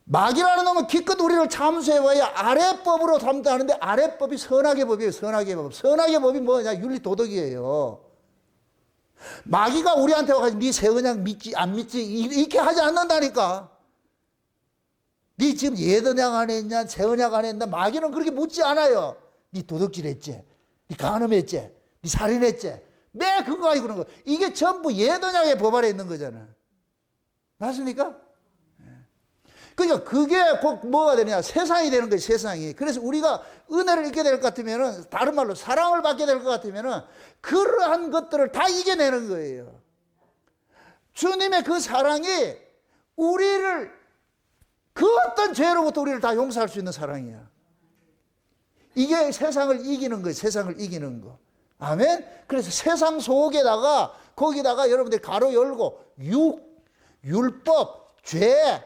마귀라는 놈은 기껏 우리를 참수해와야 아래법으로 참수하는데, 아래법이 선악의 법이에요. 선악의 법. 선악의 법이 뭐냐? 윤리 도덕이에요. 마귀가 우리한테 와가지고 네 새 언약 믿지 안 믿지 이렇게 하지 않는다니까. 네 지금 옛 언약 안 했냐 새 언약 안 했냐. 마귀는 그렇게 묻지 않아요. 네 도둑질했지, 네 간음했지, 네 살인했지, 매 그거 가지고 그런 거. 이게 전부 옛 언약의 법 아래 있는 거잖아. 맞습니까? 그러니까 그게 곧 뭐가 되냐, 세상이 되는 거예요. 세상이. 그래서 우리가 은혜를 잊게 될 것 같으면은, 다른 말로 사랑을 받게 될 것 같으면은 그러한 것들을 다 이겨내는 거예요. 주님의 그 사랑이 우리를 그 어떤 죄로부터 우리를 다 용서할 수 있는 사랑이야. 이게 세상을 이기는 거예요. 세상을 이기는 거. 아멘. 그래서 세상 속에다가 거기다가 여러분들이 가로 열고 율법, 죄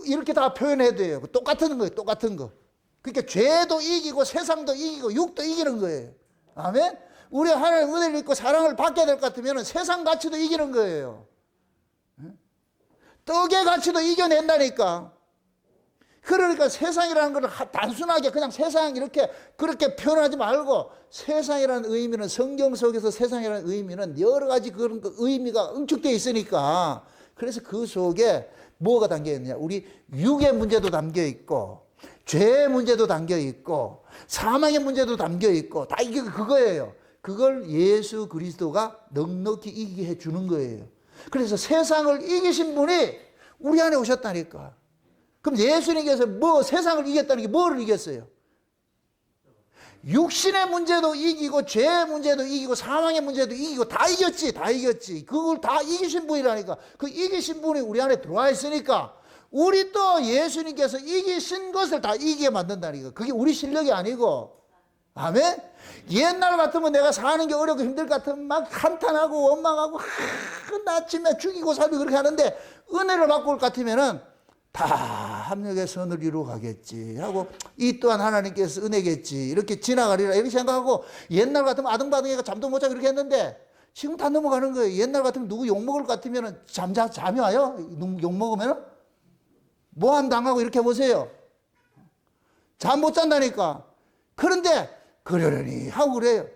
이렇게 다 표현해야 돼요. 똑같은 거예요. 똑같은 거. 그러니까 죄도 이기고 세상도 이기고 육도 이기는 거예요. 아멘. 우리 하나님 은혜를 입고 사랑을 받게 될 것 같으면 세상 가치도 이기는 거예요. 떡의 가치도 이겨낸다니까. 그러니까 세상이라는 걸 단순하게 그냥 세상 이렇게 그렇게 표현하지 말고, 세상이라는 의미는 성경 속에서 세상이라는 의미는 여러 가지 그런 의미가 응축되어 있으니까, 그래서 그 속에 뭐가 담겨 있느냐, 우리 육의 문제도 담겨 있고 죄의 문제도 담겨 있고 사망의 문제도 담겨 있고 다 이게 그거예요. 그걸 예수 그리스도가 넉넉히 이기게 해주는 거예요. 그래서 세상을 이기신 분이 우리 안에 오셨다니까. 그럼 예수님께서 뭐 세상을 이겼다는 게 뭐를 이겼어요? 육신의 문제도 이기고 죄의 문제도 이기고 사망의 문제도 이기고 다 이겼지. 다 이겼지. 그걸 다 이기신 분이라니까. 그 이기신 분이 우리 안에 들어와 있으니까 우리 또 예수님께서 이기신 것을 다 이기게 만든다니까. 그게 우리 실력이 아니고. 아멘. 옛날 같으면 내가 사는 게 어렵고 힘들 것 같으면 막 한탄하고 원망하고 아침에 죽이고 살고 그렇게 하는데, 은혜를 받고 올 것 같으면은 다 합력의 선을 이루어 가겠지 하고, 이 또한 하나님께서 은혜겠지 이렇게 지나가리라 이렇게 생각하고, 옛날 같으면 아등바등해가 잠도 못 자고 이렇게 했는데 지금 다 넘어가는 거예요. 옛날 같으면 누구 욕먹을 것 같으면 잠이 와요? 욕먹으면 모함 당하고 이렇게 보세요. 잠 못 잔다니까. 그런데 그러려니 하고 그래요.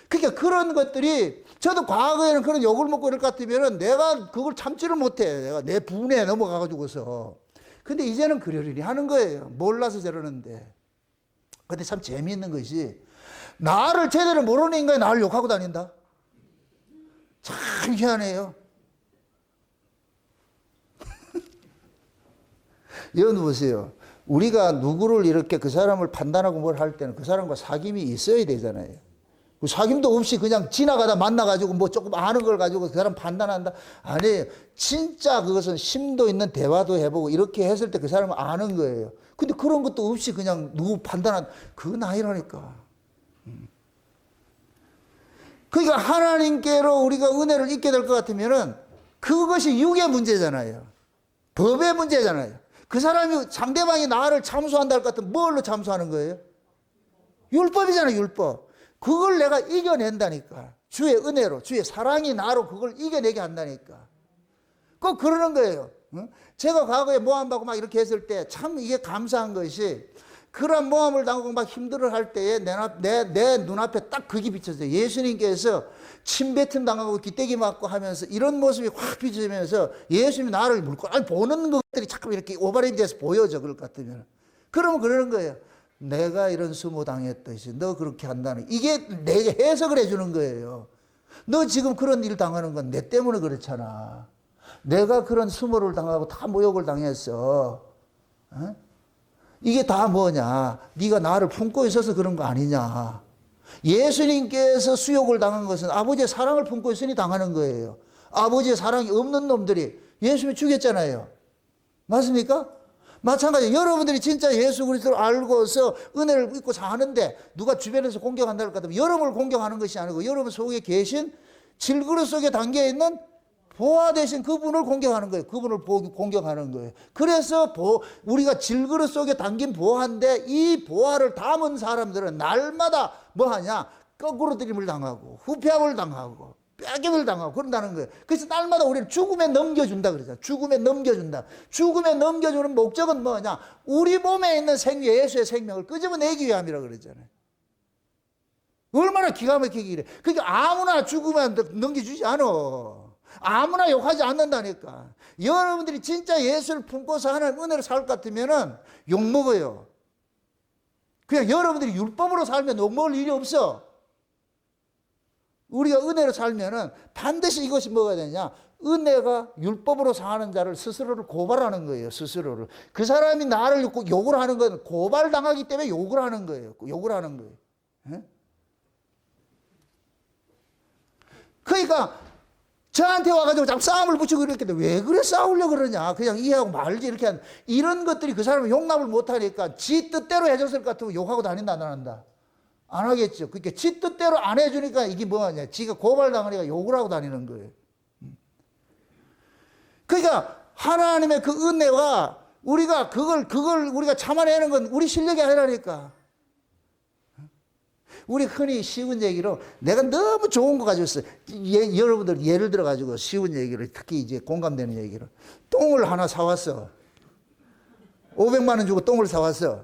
그러니까 그런 것들이, 저도 과거에는 그런 욕을 먹고 이럴 것 같으면 내가 그걸 참지를 못해. 내가 내 분에 넘어가가지고서. 근데 이제는 그러려니 하는 거예요. 몰라서 저러는데. 근데 참 재미있는 것이, 나를 제대로 모르는 인간이 나를 욕하고 다닌다. 참 희한해요. 여러분 보세요. 우리가 누구를 이렇게 그 사람을 판단하고 뭘 할 때는 그 사람과 사귐이 있어야 되잖아요. 그 사귐도 없이 그냥 지나가다 만나가지고 뭐 조금 아는 걸 가지고 그 사람 판단한다? 아니에요. 진짜 그것은 심도 있는 대화도 해보고 이렇게 했을 때 그 사람은 아는 거예요. 근데 그런 것도 없이 그냥 누구 그건 아니라니까. 그러니까 하나님께로 우리가 은혜를 잊게 될 것 같으면은 그것이 육의 문제잖아요. 법의 문제잖아요. 그 사람이, 상대방이 나를 참소한다 할 것 같으면 뭘로 참소하는 거예요? 율법이잖아요, 율법. 그걸 내가 이겨낸다니까. 주의 은혜로, 주의 사랑이 나로 그걸 이겨내게 한다니까. 꼭 그러는 거예요. 제가 과거에 모함받고 막 이렇게 했을 때 참 이게 감사한 것이, 그런 모함을 당하고 막 힘들어 할 때에 내 눈앞에 딱 그게 비쳤어요. 예수님께서 침뱉음 당하고 기떼기 맞고 하면서 이런 모습이 확 비치면서 예수님이 나를 물고, 보는 것들이 자꾸 이렇게 오버랩이 돼서 보여져, 그럴 것 같으면. 그러면 그러는 거예요. 내가 이런 수모 당했듯이 너 그렇게 한다는, 이게 내게 해석을 해주는 거예요. 너 지금 그런 일 당하는 건 내 때문에 그렇잖아. 내가 그런 수모를 당하고 다 모욕을 당했어. 어? 이게 다 뭐냐? 네가 나를 품고 있어서 그런 거 아니냐? 예수님께서 수욕을 당한 것은 아버지의 사랑을 품고 있으니 당하는 거예요. 아버지의 사랑이 없는 놈들이 예수님을 죽였잖아요. 맞습니까? 마찬가지로 여러분들이 진짜 예수 그리스도를 알고서 은혜를 입고 사는데 누가 주변에서 공격한다 할 것 같으면 여러분을 공격하는 것이 아니고 여러분 속에 계신 질그릇 속에 담겨 있는 보화 되신 그분을 공격하는 거예요. 그분을 공격하는 거예요. 그래서 우리가 질그릇 속에 담긴 보화인데, 이 보화를 담은 사람들은 날마다 뭐 하냐? 거꾸로 들임을 당하고 후패함을 당하고 빼앗김을 당하고 그런다는 거예요. 그래서 날마다 우리를 죽음에 넘겨준다 그러잖아요. 죽음에 넘겨준다. 죽음에 넘겨주는 목적은 뭐냐? 우리 몸에 있는 예수의 생명을 끄집어내기 위함이라고 그러잖아요. 얼마나 기가 막히게 이래. 그러니까 아무나 죽으면 넘겨주지 않아. 아무나 욕하지 않는다니까. 여러분들이 진짜 예수를 품고서 하나님 은혜로 살 것 같으면은 욕먹어요. 그냥 여러분들이 율법으로 살면 욕먹을 일이 없어. 우리가 은혜로 살면은 반드시 이것이 뭐가 되냐? 은혜가 율법으로 사는 자를 스스로를 고발하는 거예요. 스스로를. 그 사람이 나를 욕을 하는 건 고발당하기 때문에 욕을 하는 거예요. 욕을 하는 거예요. 예? 그러니까 저한테 와가지고 자꾸 싸움을 붙이고 이랬는데 왜 그래 싸우려고 그러냐. 그냥 이해하고 말지 이렇게 하는 이런 것들이 그 사람을 용납을 못하니까 지 뜻대로 해줬을 것 같으면 욕하고 다닌다 안 한다. 안 하겠죠. 그러니까 지 뜻대로 안 해주니까 이게 뭐냐. 지가 고발당하니까 욕을 하고 다니는 거예요. 그러니까 하나님의 그 은혜와 우리가 그걸 우리가 참아내는 건 우리 실력이 아니라니까. 우리 흔히 쉬운 얘기로 내가 너무 좋은 거 가지고 있어요. 여러분들 예를 들어 가지고 쉬운 얘기를 특히 이제 공감되는 얘기를 똥을 하나 사왔어. 500만 원 주고 똥을 사왔어.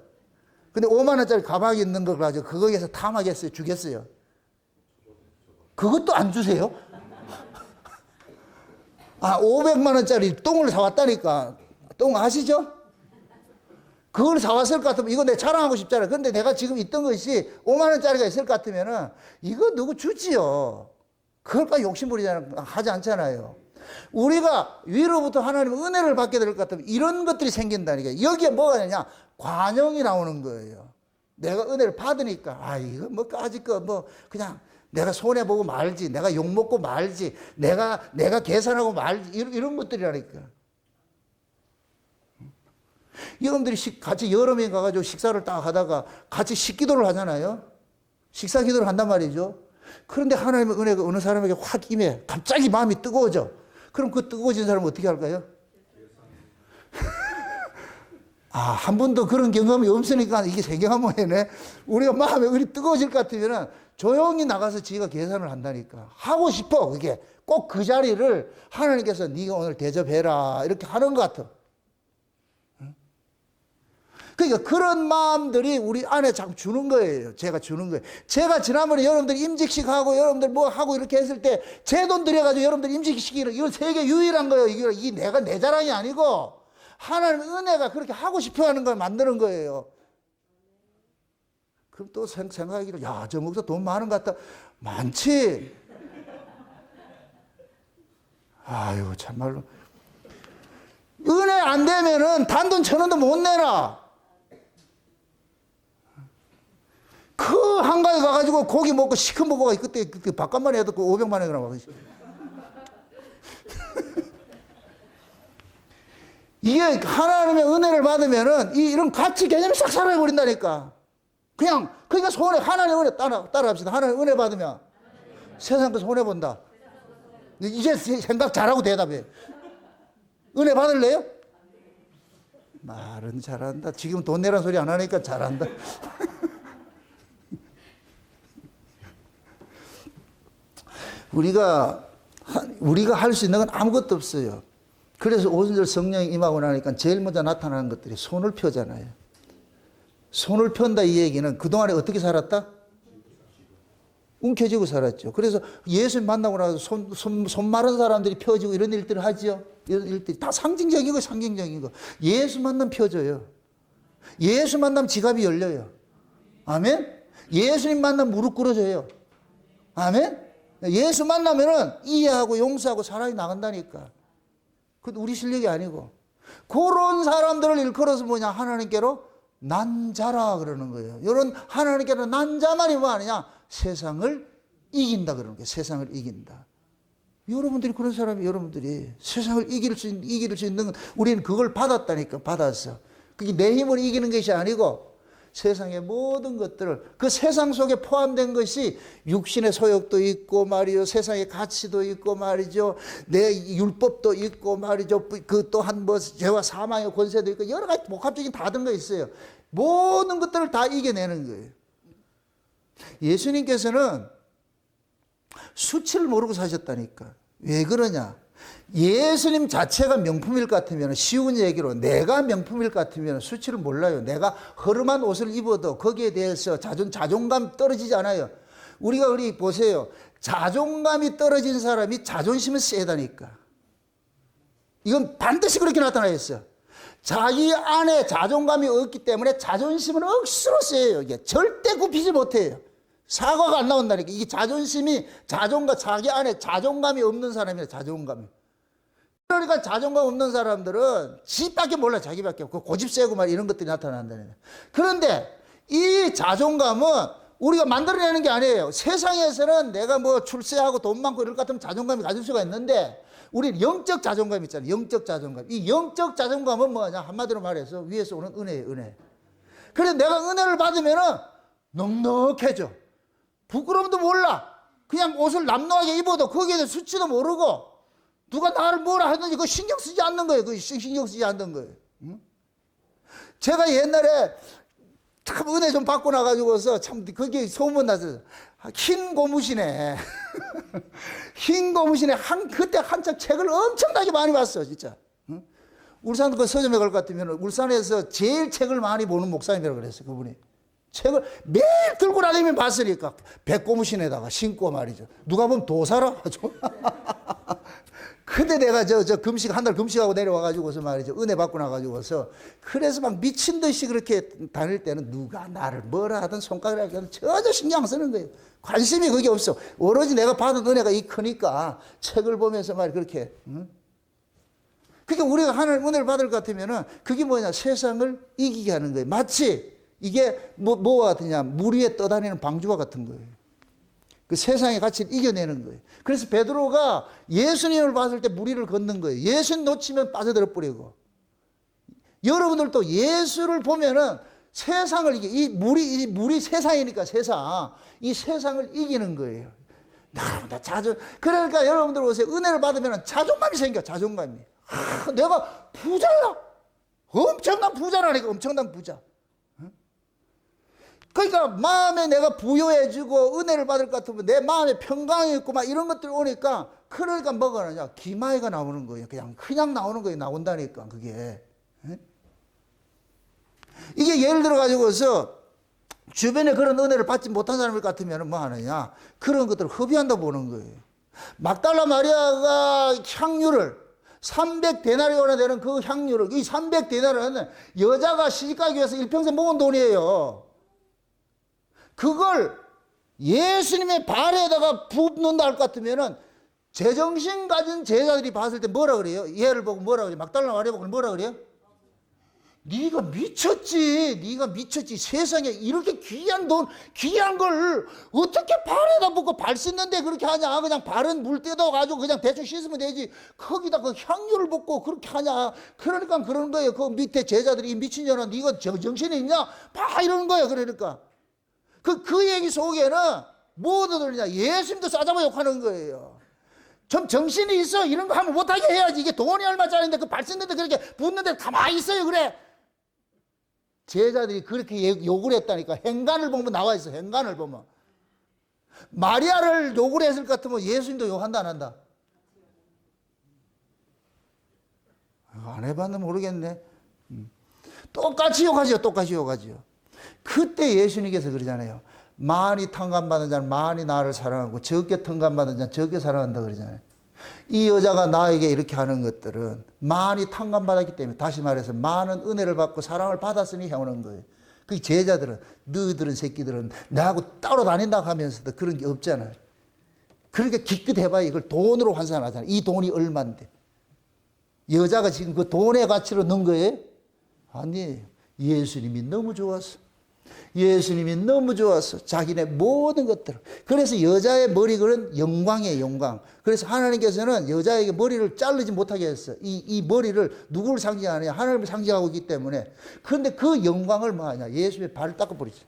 근데 5만 원짜리 가방이 있는 걸 가지고 거기에서 탐하겠어요? 주겠어요? 그것도 안 주세요? 아, 500만 원짜리 똥을 사왔다니까. 똥 아시죠? 그걸 사왔을 것 같으면 이거 내가 자랑하고 싶잖아요. 그런데 내가 지금 있던 것이 5만 원짜리가 있을 것 같으면은 이거 누구 주지요? 그걸까지 욕심부리잖아요. 하지 않잖아요. 우리가 위로부터 하나님의 은혜를 받게 될 것 같으면 이런 것들이 생긴다니까. 여기에 뭐가 되냐? 관용이 나오는 거예요. 내가 은혜를 받으니까 아 이거 뭐 까짓 거 뭐 그냥 내가 손해보고 말지, 내가 욕먹고 말지, 내가 계산하고 말지, 이런 것들이라니까. 여러분들이 같이 여러 명 가가지고 식사를 딱 하다가 같이 식기도를 하잖아요. 식사 기도를 한단 말이죠. 그런데 하나님의 은혜가 어느 사람에게 확 임해. 갑자기 마음이 뜨거워져. 그럼 그 뜨거워진 사람은 어떻게 할까요? 아, 한 번도 그런 경험이 없으니까 이게 세경한모이네. 우리가 마음에 은이 뜨거워질 것 같으면 조용히 나가서 지가 계산을 한다니까. 하고 싶어. 그게 꼭 그 자리를 하나님께서 네가 오늘 대접해라 이렇게 하는 것 같아. 그러니까 그런 마음들이 우리 안에 자꾸 주는 거예요. 제가 주는 거예요. 제가 지난번에 여러분들 임직식 하고 여러분들 뭐 하고 이렇게 했을 때 제 돈 들여가지고 여러분들 임직시키는 이건 세계 유일한 거예요. 이게 내가 내 자랑이 아니고 하나님의 은혜가 그렇게 하고 싶어 하는 걸 만드는 거예요. 그럼 또 생각하기로 야, 저 목사 돈 많은 것 같다. 많지. 아유, 참말로. 은혜 안 되면은 단돈 1,000원도 못 내라. 그 한가에 가가지고 고기 먹고 시큰 먹고 그때 밥값만 해도 500만 원이나 나와. 이게 하나님의 은혜를 받으면은 이런 가치 개념이 싹 사라져버린다니까. 그러니까 하나님의 은혜 따라합시다. 하나님의 은혜 받으면 세상도 손해본다. 이제 생각 잘하고 대답해. 은혜 받을래요? 말은 잘한다. 지금 돈 내라는 소리 안 하니까 잘한다. 우리가 할 수 있는 건 아무것도 없어요. 그래서 오순절 성령이 임하고 나니까 제일 먼저 나타나는 것들이 손을 펴잖아요. 손을 편다 이 얘기는 그동안에 어떻게 살았다? 움켜쥐고 살았죠. 그래서 예수님 만나고 나서 손 마른 사람들이 펴지고 이런 일들을 하죠. 이런 일들이 다 상징적인 거, 상징적인 거. 예수 만나면 펴져요. 예수 만나면 지갑이 열려요. 아멘? 예수님 만나면 무릎 꿇어져요. 아멘? 예수 만나면은 이해하고 용서하고 사랑이 나간다니까. 그것도 우리 실력이 아니고. 그런 사람들을 일컬어서 뭐냐? 하나님께로 난 자라 그러는 거예요. 이런 하나님께로 난 자만이 뭐 아니냐? 세상을 이긴다 그러는 거예요. 세상을 이긴다. 여러분들이 그런 사람이 여러분들이 세상을 이길 수 있는 건 우리는 그걸 받았다니까. 받았어. 그게 내 힘으로 이기는 것이 아니고 세상의 모든 것들을 그 세상 속에 포함된 것이 육신의 소욕도 있고 말이죠. 세상의 가치도 있고 말이죠. 내 율법도 있고 말이죠. 그 또한 뭐 죄와 사망의 권세도 있고 여러 가지 복합적인 다 든 거 있어요. 모든 것들을 다 이겨내는 거예요. 예수님께서는 수치를 모르고 사셨다니까. 왜 그러냐? 예수님 자체가 명품일 것 같으면 쉬운 얘기로 내가 명품일 것 같으면 수치를 몰라요. 내가 허름한 옷을 입어도 거기에 대해서 자존감 떨어지지 않아요. 우리가 우리 보세요. 자존감이 떨어진 사람이 자존심은 세다니까. 이건 반드시 그렇게 나타나 있어요. 자기 안에 자존감이 없기 때문에 자존심은 억수로 세요. 이게 절대 굽히지 못해요. 사과가 안 나온다니까. 이게 자존심이, 자기 안에 자존감이 없는 사람이에요. 자존감이. 그러니까 자존감 없는 사람들은 지밖에 몰라. 자기밖에 없고 고집 세고 막 이런 것들이 나타난다는 거예요. 그런데 이 자존감은 우리가 만들어내는 게 아니에요. 세상에서는 내가 뭐 출세하고 돈 많고 이럴 것 같으면 자존감이 가질 수가 있는데, 우리 영적 자존감 있잖아요. 영적 자존감. 이 영적 자존감은 뭐냐? 한마디로 말해서 위에서 오는 은혜예요. 은혜. 그래서 내가 은혜를 받으면은 넉넉해져. 부끄러움도 몰라. 그냥 옷을 남루하게 입어도 거기에 대해 수치도 모르고, 누가 나를 뭐라 하든지 그거 신경 쓰지 않는 거예요. 그거 신경 쓰지 않는 거예요. 응? 제가 옛날에 참 은혜 좀 받고 나가지고서 참 거기 소문 났어요. 흰 고무신에 흰 고무신에 그때 한참 책을 엄청나게 많이 봤어. 진짜. 응? 울산 그 서점에 갈 것 같으면 울산에서 제일 책을 많이 보는 목사님이라고 그랬어요. 그분이. 책을 매일 들고 다니면 봤으니까 백고무신에다가 신고 말이죠. 누가 보면 도사라 하죠. 근데 내가 저 금식, 한 달 금식하고 내려와가지고서 말이죠. 은혜 받고 나가지고서. 그래서 막 미친 듯이 그렇게 다닐 때는 누가 나를 뭐라 하든 손가락을 하든 전혀 신경 안 쓰는 거예요. 관심이 그게 없어. 오로지 내가 받은 은혜가 이 크니까 책을 보면서 말 그렇게. 응? 그러니까 우리가 하나님 은혜를 받을 것 같으면은 그게 뭐냐. 세상을 이기게 하는 거예요. 마치 이게 뭐와 같으냐. 물 위에 떠다니는 방주와 같은 거예요. 그 세상의 가치를 이겨내는 거예요. 그래서 베드로가 예수님을 봤을 때 물 위를 걷는 거예요. 예수님 놓치면 빠져들어 버리고. 여러분들도 예수를 보면은 세상을 이 물이 세상이니까 이 세상을 이기는 거예요. 그러니까 여러분들 보세요. 은혜를 받으면 자존감이 생겨. 자존감이. 내가 부자야. 엄청난 부자라니까. 엄청난 부자. 그러니까 마음에 내가 부유해지고 은혜를 받을 것 같으면 내 마음에 평강이 있고 막 이런 것들이 오니까, 그러니까 뭐가 나냐. 기마이가 나오는 거예요. 그냥 나오는 거예요. 나온다니까 그게. 이게 예를 들어 가지고서 주변에 그런 은혜를 받지 못한 사람일 같으면 뭐 하느냐. 그런 것들을 허비한다 보는 거예요. 막달라 마리아가 향유를 300데나리온에 되는 그 향유를, 이 300데나리온은 여자가 시집가기 위해서 일평생 모은 돈이에요. 그걸 예수님의 발에다가 붓는다 할 것 같으면은 제정신 가진 제자들이 봤을 때 뭐라 그래요? 얘를 보고 뭐라 그래요? 막달라 마리아 보고 뭐라 그래요? 네가 미쳤지. 네가 미쳤지. 세상에 이렇게 귀한 돈, 귀한 걸 어떻게 발에다 붓고 발 씻는데 그렇게 하냐. 그냥 발은 물 뜯어가지고 그냥 대충 씻으면 되지. 거기다 그 향유를 붓고 그렇게 하냐. 그러니까 그런 거예요. 그 밑에 제자들이 미친년아, 네가 정신이 있냐? 봐 이러는 거예요. 그러니까. 그 얘기 속에는 뭐도 들리냐. 예수님도 싸잡아 욕하는 거예요. 좀 정신이 있어. 이런 거 하면 못하게 해야지. 이게 돈이 얼마짜리인데 그 발 씻는데 그렇게 붓는데 가만히 있어요. 그래. 제자들이 그렇게 욕을 했다니까. 행간을 보면 나와 있어. 행간을 보면. 마리아를 욕을 했을 것 같으면 예수님도 욕한다 안 한다? 안 해봤는데 모르겠네. 똑같이 욕하죠. 똑같이 욕하죠. 그때 예수님께서 그러잖아요. 많이 탕감받은 자는 많이 나를 사랑하고 적게 탕감받은 자는 적게 사랑한다 그러잖아요. 이 여자가 나에게 이렇게 하는 것들은 많이 탕감받았기 때문에, 다시 말해서 많은 은혜를 받고 사랑을 받았으니 해오는 거예요. 그 제자들은, 너희들은 새끼들은 나하고 따로 다닌다 하면서도 그런 게 없잖아요. 그러니까 기껏 해봐야 이걸 돈으로 환산하잖아요. 이 돈이 얼만데. 여자가 지금 그 돈의 가치로 넣은 거예요? 아니에요. 예수님이 너무 좋았어. 예수님이 너무 좋았어. 자기네 모든 것들을. 그래서 여자의 머리글은 영광이에요. 영광. 그래서 하나님께서는 여자에게 머리를 자르지 못하게 했어요. 이 머리를 누구를 상징하느냐? 하나님을 상징하고 있기 때문에. 그런데 그 영광을 뭐 하냐? 예수의 발을 닦아버리죠.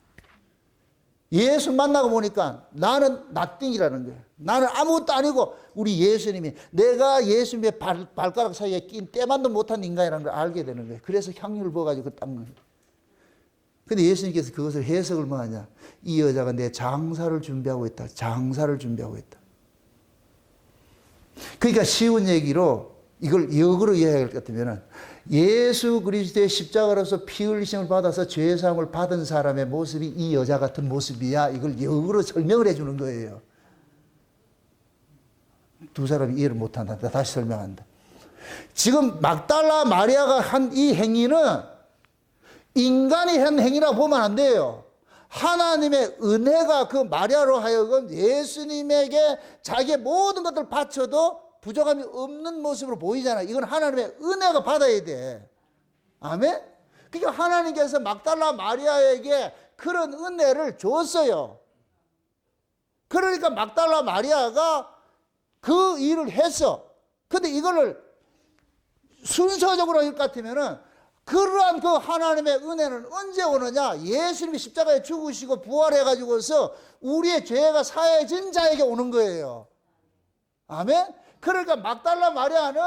예수 만나고 보니까 나는 나띵이라는 거예요. 나는 아무것도 아니고 우리 예수님이, 내가 예수님의 발가락 사이에 낀 때만도 못한 인간이라는 걸 알게 되는 거예요. 그래서 향유를 부어가지고 닦는 거예요. 근데 예수님께서 그것을 해석을 뭐 하냐. 이 여자가 내 장사를 준비하고 있다. 장사를 준비하고 있다. 그러니까 쉬운 얘기로 이걸 역으로 이해할 것 같으면, 예수 그리스도의 십자가로서 피 흘리심을 받아서 죄사함을 받은 사람의 모습이 이 여자 같은 모습이야. 이걸 역으로 설명을 해주는 거예요. 두 사람이 이해를 못한다. 다시 설명한다. 지금 막달라 마리아가 한 이 행위는 인간이 한 행위라고 보면 안 돼요. 하나님의 은혜가 그 마리아로 하여금 예수님에게 자기의 모든 것들을 바쳐도 부족함이 없는 모습으로 보이잖아요. 이건 하나님의 은혜가 받아야 돼. 아멘? 그러니까 하나님께서 막달라 마리아에게 그런 은혜를 줬어요. 그러니까 막달라 마리아가 그 일을 했어. 근데 이거를 순서적으로 할 것 같으면은 그러한 그 하나님의 은혜는 언제 오느냐? 예수님이 십자가에 죽으시고 부활해가지고서 우리의 죄가 사해진 자에게 오는 거예요. 아멘? 그러니까 막달라 마리아는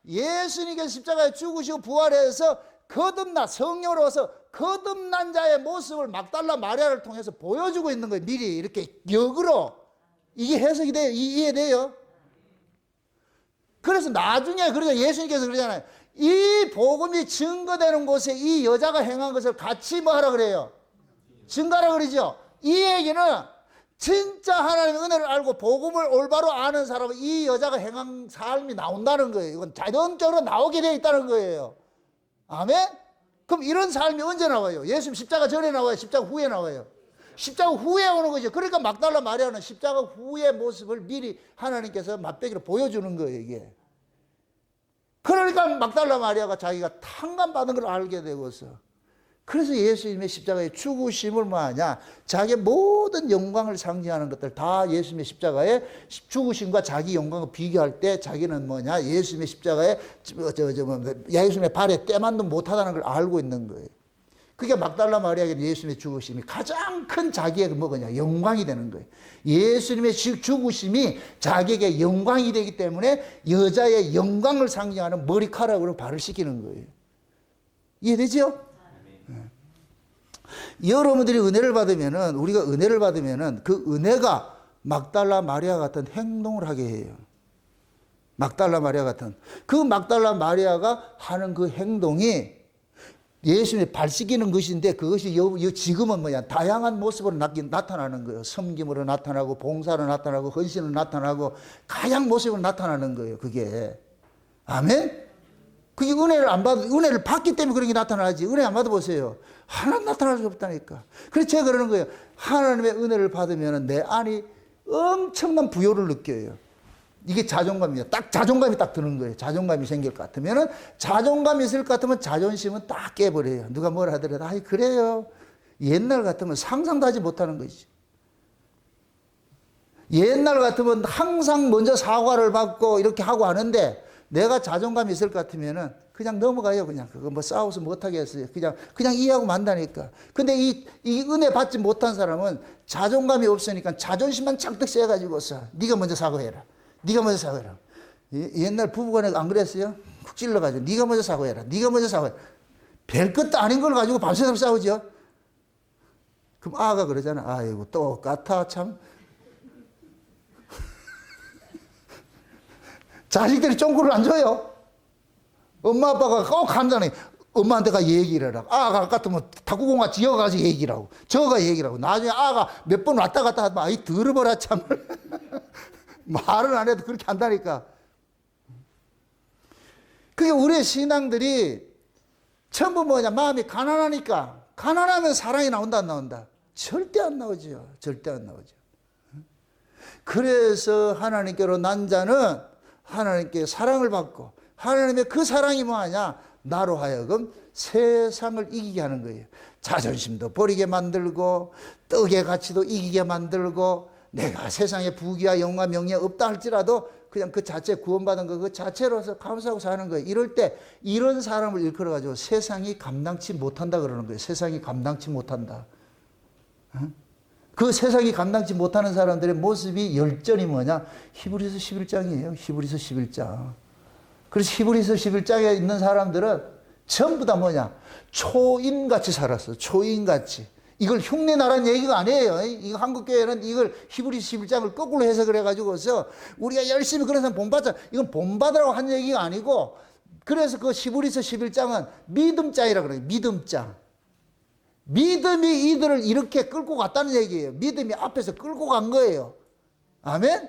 예수님께서 십자가에 죽으시고 부활해서 거듭나 성령으로서 거듭난 자의 모습을 막달라 마리아를 통해서 보여주고 있는 거예요. 미리 이렇게 역으로. 이게 해석이 돼요? 이해돼요? 그래서 나중에 그러죠. 예수님께서 그러잖아요. 이 복음이 증거되는 곳에 이 여자가 행한 것을 같이 뭐 하라 그래요? 증거하라 그러죠. 이 얘기는 진짜 하나님의 은혜를 알고 복음을 올바로 아는 사람은 이 여자가 행한 삶이 나온다는 거예요. 이건 자동적으로 나오게 되어 있다는 거예요. 아멘? 그럼 이런 삶이 언제 나와요? 예수님 십자가 전에 나와요? 십자가 후에 나와요? 십자가 후에 오는 거죠. 그러니까 막달라 마리아는 십자가 후의 모습을 미리 하나님께서 맛배기로 보여주는 거예요, 이게. 그러니까 막달라 마리아가 자기가 탕감받은 걸 알게 되고서 그래서 예수님의 십자가의 죽으심을 뭐하냐? 자기의 모든 영광을 상징하는 것들 다 예수님의 십자가의 죽으심과 자기 영광을 비교할 때 자기는 뭐냐? 예수님의 십자가에 예수님의 발에 때만도 못하다는 걸 알고 있는 거예요. 그게 막달라 마리아에게 예수님의 죽으심이 가장 큰 자기의 뭐냐? 영광이 되는 거예요. 예수님의 죽으심이 자기에게 영광이 되기 때문에 여자의 영광을 상징하는 머리카락으로 발을 씻기는 거예요. 이해되죠? 여러분들이 은혜를 받으면은, 우리가 은혜를 받으면은 그 은혜가 막달라 마리아 같은 행동을 하게 해요. 막달라 마리아 같은. 그 막달라 마리아가 하는 그 행동이 예수님의 발 씻기는 것인데 그것이 지금은 뭐야? 다양한 모습으로 나타나는 거예요. 섬김으로 나타나고, 봉사로 나타나고, 헌신으로 나타나고, 다양한 모습으로 나타나는 거예요. 그게. 아멘? 그게 은혜를 받기 때문에 그런 게 나타나지. 은혜 안 받아보세요. 하나도 나타날 수 없다니까. 그래서 제가 그러는 거예요. 하나님의 은혜를 받으면 내 안이 엄청난 부요를 느껴요. 이게 자존감이에요. 딱 자존감이 딱 드는 거예요. 자존감이 생길 것 같으면은, 자존감이 있을 것 같으면 자존심은 딱 깨버려요. 누가 뭘 하더라도, 아이, 그래요. 옛날 같으면 상상도 하지 못하는 거지. 옛날 같으면 항상 먼저 사과를 받고 이렇게 하고 하는데, 내가 자존감이 있을 것 같으면은 그냥 넘어가요. 그냥 그거 뭐 싸워서 못하게 했어요. 그냥 이해하고 만다니까. 근데 이 은혜 받지 못한 사람은 자존감이 없으니까 자존심만 잔뜩 세가지고서 네가 먼저 사과해라. 네가 먼저 사과해라. 옛날 부부간에 안 그랬어요? 쿡 찔러가지고 네가 먼저 사과해라. 네가 먼저 사과해라. 별것도 아닌 걸 가지고 밤새도록 싸우죠. 그럼 아가 그러잖아. 아이고 똑같아 참. 자식들이 쫑구를 안 줘요. 엄마 아빠가 꼭 한다니 엄마한테가 얘기를 하라고. 아가 같으면 탁구공같이 이어가서 얘기를 하고 저가 얘기를 하고 나중에 아가 몇 번 왔다 갔다 하면 아이 들어버라 참. 말은 안 해도 그렇게 한다니까. 그게 우리의 신앙들이 전부 뭐냐? 마음이 가난하니까. 가난하면 사랑이 나온다 안 나온다? 절대 안 나오죠. 절대 안 나오죠. 그래서 하나님께로 난 자는 하나님께 사랑을 받고 하나님의 그 사랑이 뭐하냐? 나로 하여금 세상을 이기게 하는 거예요. 자존심도 버리게 만들고 떡의 가치도 이기게 만들고 내가 세상에 부귀와 영광 명예 없다 할지라도 그냥 그 자체 구원받은 거 그 자체로서 감사하고 사는 거예요. 이럴 때 이런 사람을 일컬어가지고 세상이 감당치 못한다 그러는 거예요. 세상이 감당치 못한다. 그 세상이 감당치 못하는 사람들의 모습이 열전이 뭐냐? 히브리서 11장이에요. 히브리서 11장. 그래서 히브리서 11장에 있는 사람들은 전부 다 뭐냐? 초인같이 살았어. 초인같이. 이걸 흉내나라는 얘기가 아니에요. 이거 한국교회는 이걸 히브리서 11장을 거꾸로 해석을 해가지고서 우리가 열심히 그런 사람 본받자. 이건 본받으라고 한 얘기가 아니고 그래서 그 히브리서 11장은 믿음장이라 그래요. 믿음장. 믿음이 이들을 이렇게 끌고 갔다는 얘기예요. 믿음이 앞에서 끌고 간 거예요. 아멘?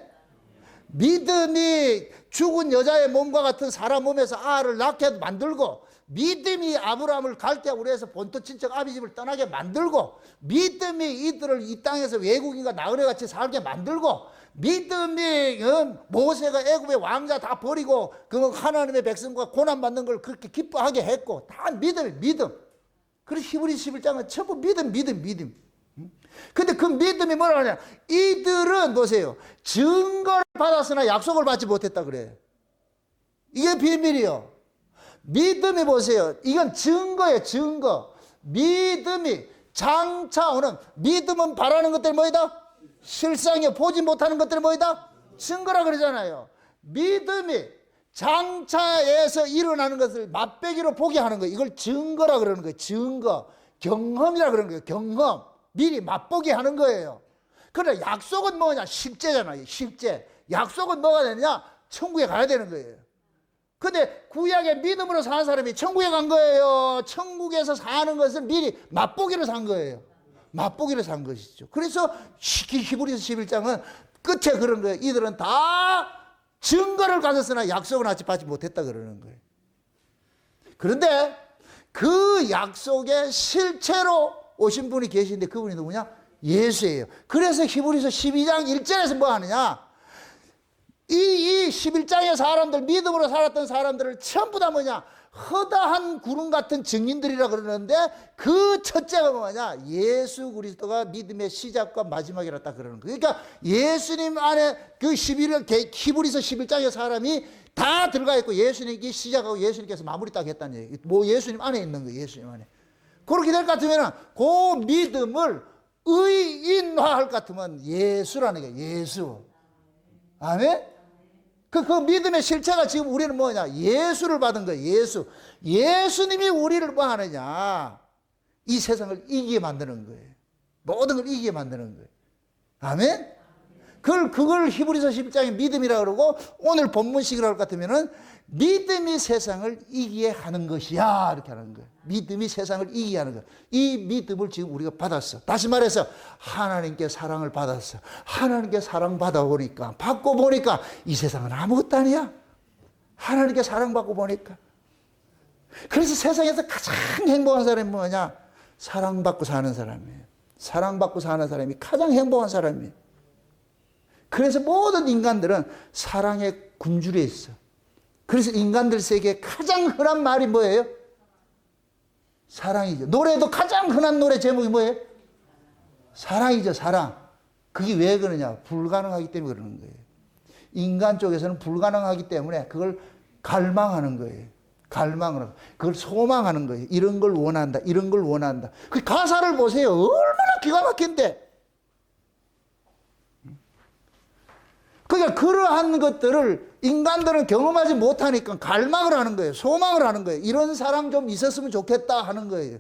믿음이 죽은 여자의 몸과 같은 사람 몸에서 아를 낳게 만들고, 믿음이 아브라함을 갈대아우르 해서 본토 친척 아비 집을 떠나게 만들고, 믿음이 이들을 이 땅에서 외국인과 나그네같이 살게 만들고, 믿음이 모세가 애굽의 왕자 다 버리고 그 하나님의 백성과 고난받는 걸 그렇게 기뻐하게 했고, 다 믿음. 그래서 히브리 11장은 전부 믿음. 근데 그 믿음이 뭐라 하냐, 이들은 보세요, 증거를 받았으나 약속을 받지 못했다 그래요. 이게 비밀이요. 믿음이 보세요, 이건 증거예요. 증거. 믿음이 장차 오는, 믿음은 바라는 것들이 뭐이다? 실상이요. 보지 못하는 것들이 뭐이다? 증거라 그러잖아요. 믿음이 장차에서 일어나는 것을 맛배기로 보게 하는 거예요. 이걸 증거라 그러는 거예요. 증거. 경험이라 그러는 거예요. 경험. 미리 맛보게 하는 거예요. 그러나 약속은 뭐냐? 실제잖아요. 실제. 약속은 뭐가 되느냐? 천국에 가야 되는 거예요. 근데 구약의 믿음으로 사는 사람이 천국에 간 거예요. 천국에서 사는 것을 미리 맛보기로 산 거예요. 맛보기로 산 것이죠. 그래서 히브리서 11장은 끝에 그런 거예요. 이들은 다 증거를 가졌으나 약속은 아직 받지 못했다 그러는 거예요. 그런데 그 약속의 실체로 오신 분이 계신데 그분이 누구냐? 예수예요. 그래서 히브리서 12장 1절에서 뭐 하느냐? 이 11장의 사람들, 믿음으로 살았던 사람들을 전부 다 뭐냐? 허다한 구름 같은 증인들이라 그러는데, 그 첫째가 뭐냐? 예수 그리스도가 믿음의 시작과 마지막이라 딱 그러는 거예요. 그러니까 예수님 안에 그 히브리서 11장의 사람이 다 들어가 있고, 예수님이 시작하고 예수님께서 마무리 딱 했다는 얘기예요. 뭐 예수님 안에 있는 거예요. 예수님 안에. 그렇게 될 것 같으면 그 믿음을 의인화할 것 같으면 예수라는 게 예수. 아멘? 그 믿음의 실체가 지금 우리는 뭐냐? 예수를 받은 거예요. 예수. 예수님이 우리를 뭐 하느냐? 이 세상을 이기게 만드는 거예요. 모든 걸 이기게 만드는 거예요. 아멘? 그걸 히브리서 11장의 믿음이라고 그러고, 오늘 본문식으로 할 것 같으면은 믿음이 세상을 이기게 하는 것이야. 이렇게 하는 거예요. 믿음이 세상을 이기게 하는 거예요. 이 믿음을 지금 우리가 받았어. 다시 말해서 하나님께 사랑을 받았어. 하나님께 사랑 받고 보니까 이 세상은 아무것도 아니야. 하나님께 사랑받고 보니까. 그래서 세상에서 가장 행복한 사람이 뭐냐? 사랑받고 사는 사람이에요. 사랑받고 사는 사람이 가장 행복한 사람이에요. 그래서 모든 인간들은 사랑에 굶주려 있어. 그래서 인간들 세계에 가장 흔한 말이 뭐예요? 사랑이죠. 노래도 가장 흔한 노래 제목이 뭐예요? 사랑이죠, 사랑. 그게 왜 그러냐? 불가능하기 때문에 그러는 거예요. 인간 쪽에서는 불가능하기 때문에 그걸 갈망하는 거예요. 갈망을, 그걸 소망하는 거예요. 이런 걸 원한다, 이런 걸 원한다. 그 가사를 보세요. 얼마나 기가 막힌데. 그러니까 그러한 것들을 인간들은 경험하지 못하니까 갈망을 하는 거예요. 소망을 하는 거예요. 이런 사랑 좀 있었으면 좋겠다 하는 거예요.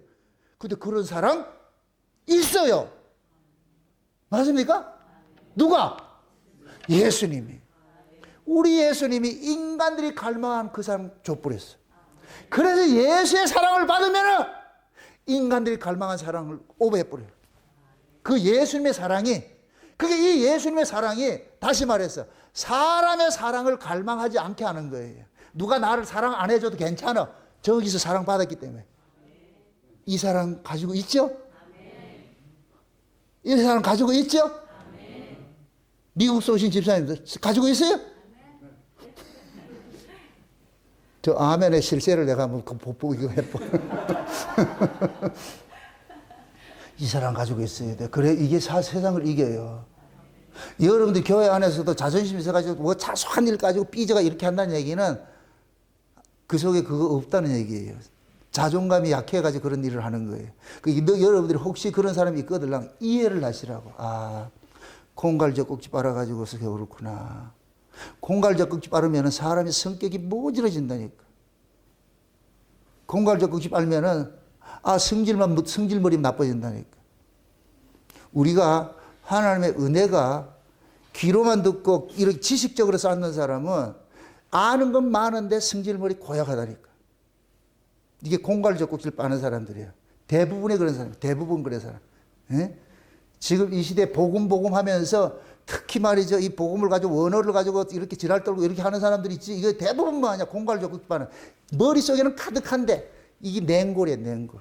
근데 그런 사랑 있어요. 맞습니까? 누가? 예수님이. 우리 예수님이 인간들이 갈망한 그 사랑 줘버렸어. 그래서 예수의 사랑을 받으면 인간들이 갈망한 사랑을 오버해버려요. 그 예수님의 사랑이, 그게 이 예수님의 사랑이, 다시 말해서 사람의 사랑을 갈망하지 않게 하는 거예요. 누가 나를 사랑 안 해줘도 괜찮아. 저기서 사랑받았기 때문에. 이 사랑 가지고 있죠? 이 사랑 가지고 있죠? 미국에서 오신 집사님들 가지고 있어요? 저 아멘의 실세를 내가 한번 보이고 해보. 이 사람 가지고 있어야 돼. 그래, 이게 세상을 이겨요. 여러분들 교회 안에서도 자존심이 있어가지고 뭐 자소한 일 가지고 삐져가 이렇게 한다는 얘기는 그 속에 그거 없다는 얘기예요. 자존감이 약해가지고 그런 일을 하는 거예요. 여러분들이 혹시 그런 사람이 있거든 이해를 하시라고. 아, 콩갈젓국지 빨아가지고서 그렇구나. 콩갈젓국지 빨으면 사람의 성격이 모질어진다니까. 콩갈젓국지 빨면은 성질머리면 나빠진다니까. 우리가 하나님의 은혜가 귀로만 듣고 이렇게 지식적으로 쌓는 사람은 아는 건 많은데 성질머리 고약하다니까. 이게 공갈 젖꼭지를 빠는 사람들이에요. 대부분의 그런 사람, 대부분 그런 사람. 예? 지금 이 시대 복음 하면서 특히 말이죠. 이 복음을 가지고 원어를 가지고 이렇게 지랄 떨고 이렇게 하는 사람들이 있지. 이거 대부분 뭐하냐. 공갈 젖꼭지 빠는. 머릿속에는 가득한데 이게 냉골이에요, 냉골.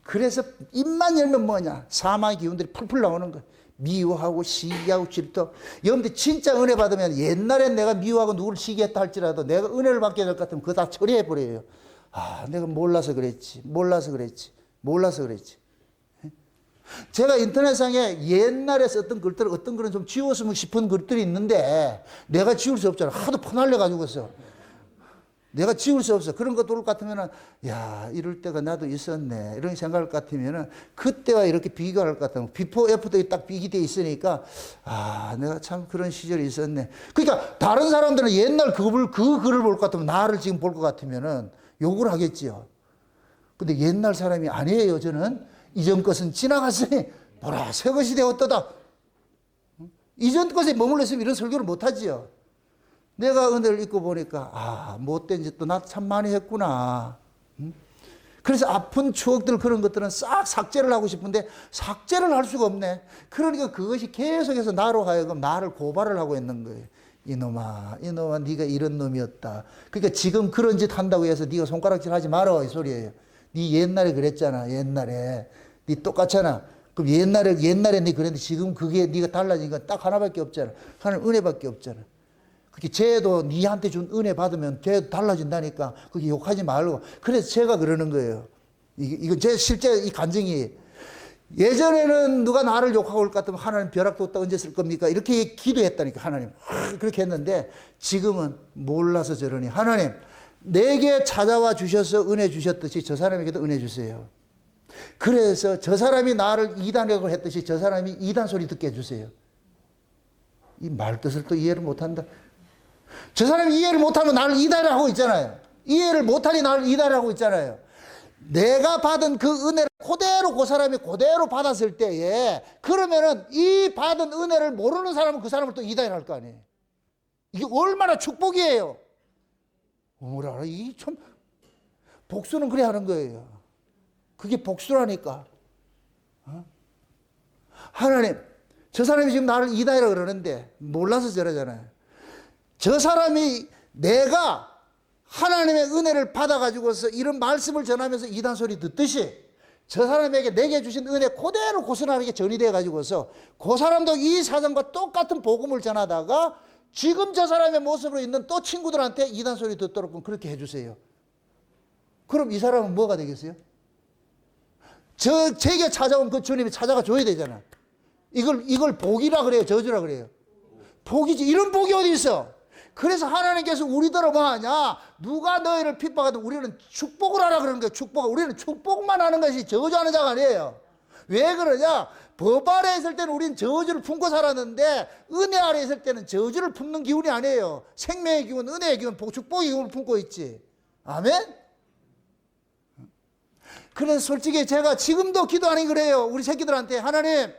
그래서 입만 열면 뭐냐. 사망의 기운들이 풀풀 나오는 거예요. 미워하고 시기하고 질투. 여러분들 진짜 은혜 받으면 옛날엔 내가 미워하고 누구를 시기했다 할지라도 내가 은혜를 받게 될 것 같으면 그거 다 처리해버려요. 아, 내가 몰라서 그랬지. 제가 인터넷상에 옛날에 썼던 글들, 어떤 글은 좀 지웠으면 싶은 글들이 있는데 내가 지울 수 없잖아. 하도 퍼날려가지고서. 내가 지울 수 없어. 그런 것들 같으면은, 야, 이럴 때가 나도 있었네. 이런 생각을 같으면은, 그때와 이렇게 비교할 것 같으면, 비포, 애프터에 딱 비교되어 있으니까, 아, 내가 참 그런 시절이 있었네. 그러니까, 다른 사람들은 옛날 그 글을 볼 것 같으면, 나를 지금 볼 것 같으면은, 욕을 하겠지요. 근데 옛날 사람이 아니에요, 저는. 이전 것은 지나갔으니, 보라, 새 것이 되었도다. 이전 것에 머물러 있으면 이런 설교를 못 하지요. 내가 은혜를 입고 보니까, 아, 못된 짓도 나 참 많이 했구나. 그래서 아픈 추억들 그런 것들은 싹 삭제를 하고 싶은데 삭제를 할 수가 없네. 그러니까 그것이 계속해서 나로 하여금 나를 고발을 하고 있는 거예요. 이놈아, 네가 이런 놈이었다. 그러니까 지금 그런 짓 한다고 해서 네가 손가락질 하지 마라, 이 소리예요. 네 옛날에 그랬잖아, 옛날에. 네 똑같잖아. 그럼 옛날에 네 그랬는데 지금 그게 네가 달라진 건 딱 하나밖에 없잖아. 하나는 은혜밖에 없잖아. 그렇게 쟤도 니한테 준 은혜 받으면 쟤도 달라진다니까. 그렇게 욕하지 말고. 그래서 제가 그러는 거예요. 이거 제 실제 이 간증이. 예전에는 누가 나를 욕하고 올 것 같으면 하나님 벼락도 없다 언제 쓸 겁니까? 이렇게 기도했다니까, 하나님. 그렇게 했는데 지금은 몰라서 저러니. 하나님, 내게 찾아와 주셔서 은혜 주셨듯이 저 사람에게도 은혜 주세요. 그래서 저 사람이 나를 이단이라고 했듯이 저 사람이 이단 소리 듣게 해주세요. 이 말뜻을 또 이해를 못한다. 저 사람이 이해를 못하면 나를 이단을 하고 있잖아요. 이해를 못하니 나를 이단을 하고 있잖아요. 내가 받은 그 은혜를 그대로 그 사람이 그대로 받았을 때에 그러면은 이 받은 은혜를 모르는 사람은 그 사람을 또 이단을 할 거 아니에요. 이게 얼마나 축복이에요. 뭐라 이 참 복수는 그래 하는 거예요. 그게 복수라니까. 하나님, 저 사람이 지금 나를 이단이라 그러는데 몰라서 저러잖아요. 저 사람이 내가 하나님의 은혜를 받아가지고서 이런 말씀을 전하면서 이단 소리 듣듯이 저 사람에게 내게 주신 은혜 그대로 그 사람에게 전이 돼가지고서 그 사람도 이 사람과 똑같은 복음을 전하다가 지금 저 사람의 모습으로 있는 또 친구들한테 이단 소리 듣도록 그렇게 해주세요. 그럼 이 사람은 뭐가 되겠어요? 제게 찾아온 그 주님이 찾아가 줘야 되잖아. 이걸 복이라 그래요? 저주라 그래요? 복이지. 이런 복이 어디 있어? 그래서 하나님께서 우리들은 뭐 하냐? 누가 너희를 핍박하든 우리는 축복을 하라 그러는 거예요. 축복. 우리는 축복만 하는 것이 저주하는 자가 아니에요. 왜 그러냐? 법 아래 있을 때는 우리는 저주를 품고 살았는데 은혜 아래 있을 때는 저주를 품는 기운이 아니에요. 생명의 기운, 은혜의 기운, 축복의 기운을 품고 있지. 아멘? 그래서 솔직히 제가 지금도 기도하니 그래요. 우리 새끼들한테. 하나님,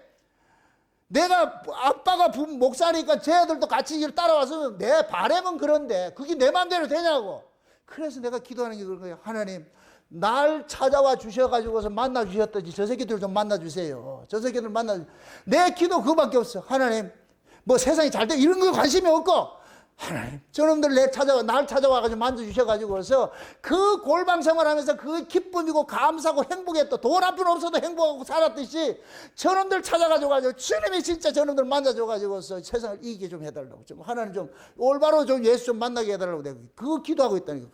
내가 아빠가 목사니까 쟤들도 같이 따라와서 내 바람은 그런데 그게 내 마음대로 되냐고. 그래서 내가 기도하는 게 그런 거예요. 하나님, 날 찾아와 주셔가지고서 만나 주셨듯이 저 새끼들 좀 만나 주세요. 저 새끼들 만나. 내 기도 그거밖에 없어. 하나님, 뭐 세상이 잘 돼 이런 거 관심이 없고 하나님, 저놈들 날 찾아와가지고 만져주셔가지고서 그 골방생활 하면서 그 기쁨이고 감사하고 행복했던 돈 한 푼 없어도 행복하고 살았듯이 저놈들 찾아가지고 주님이 진짜 저놈들 만나줘가지고서 세상을 이기게 좀 해달라고. 좀 하나님 좀 올바로 좀 예수 좀 만나게 해달라고 내가 그거 기도하고 있다니까.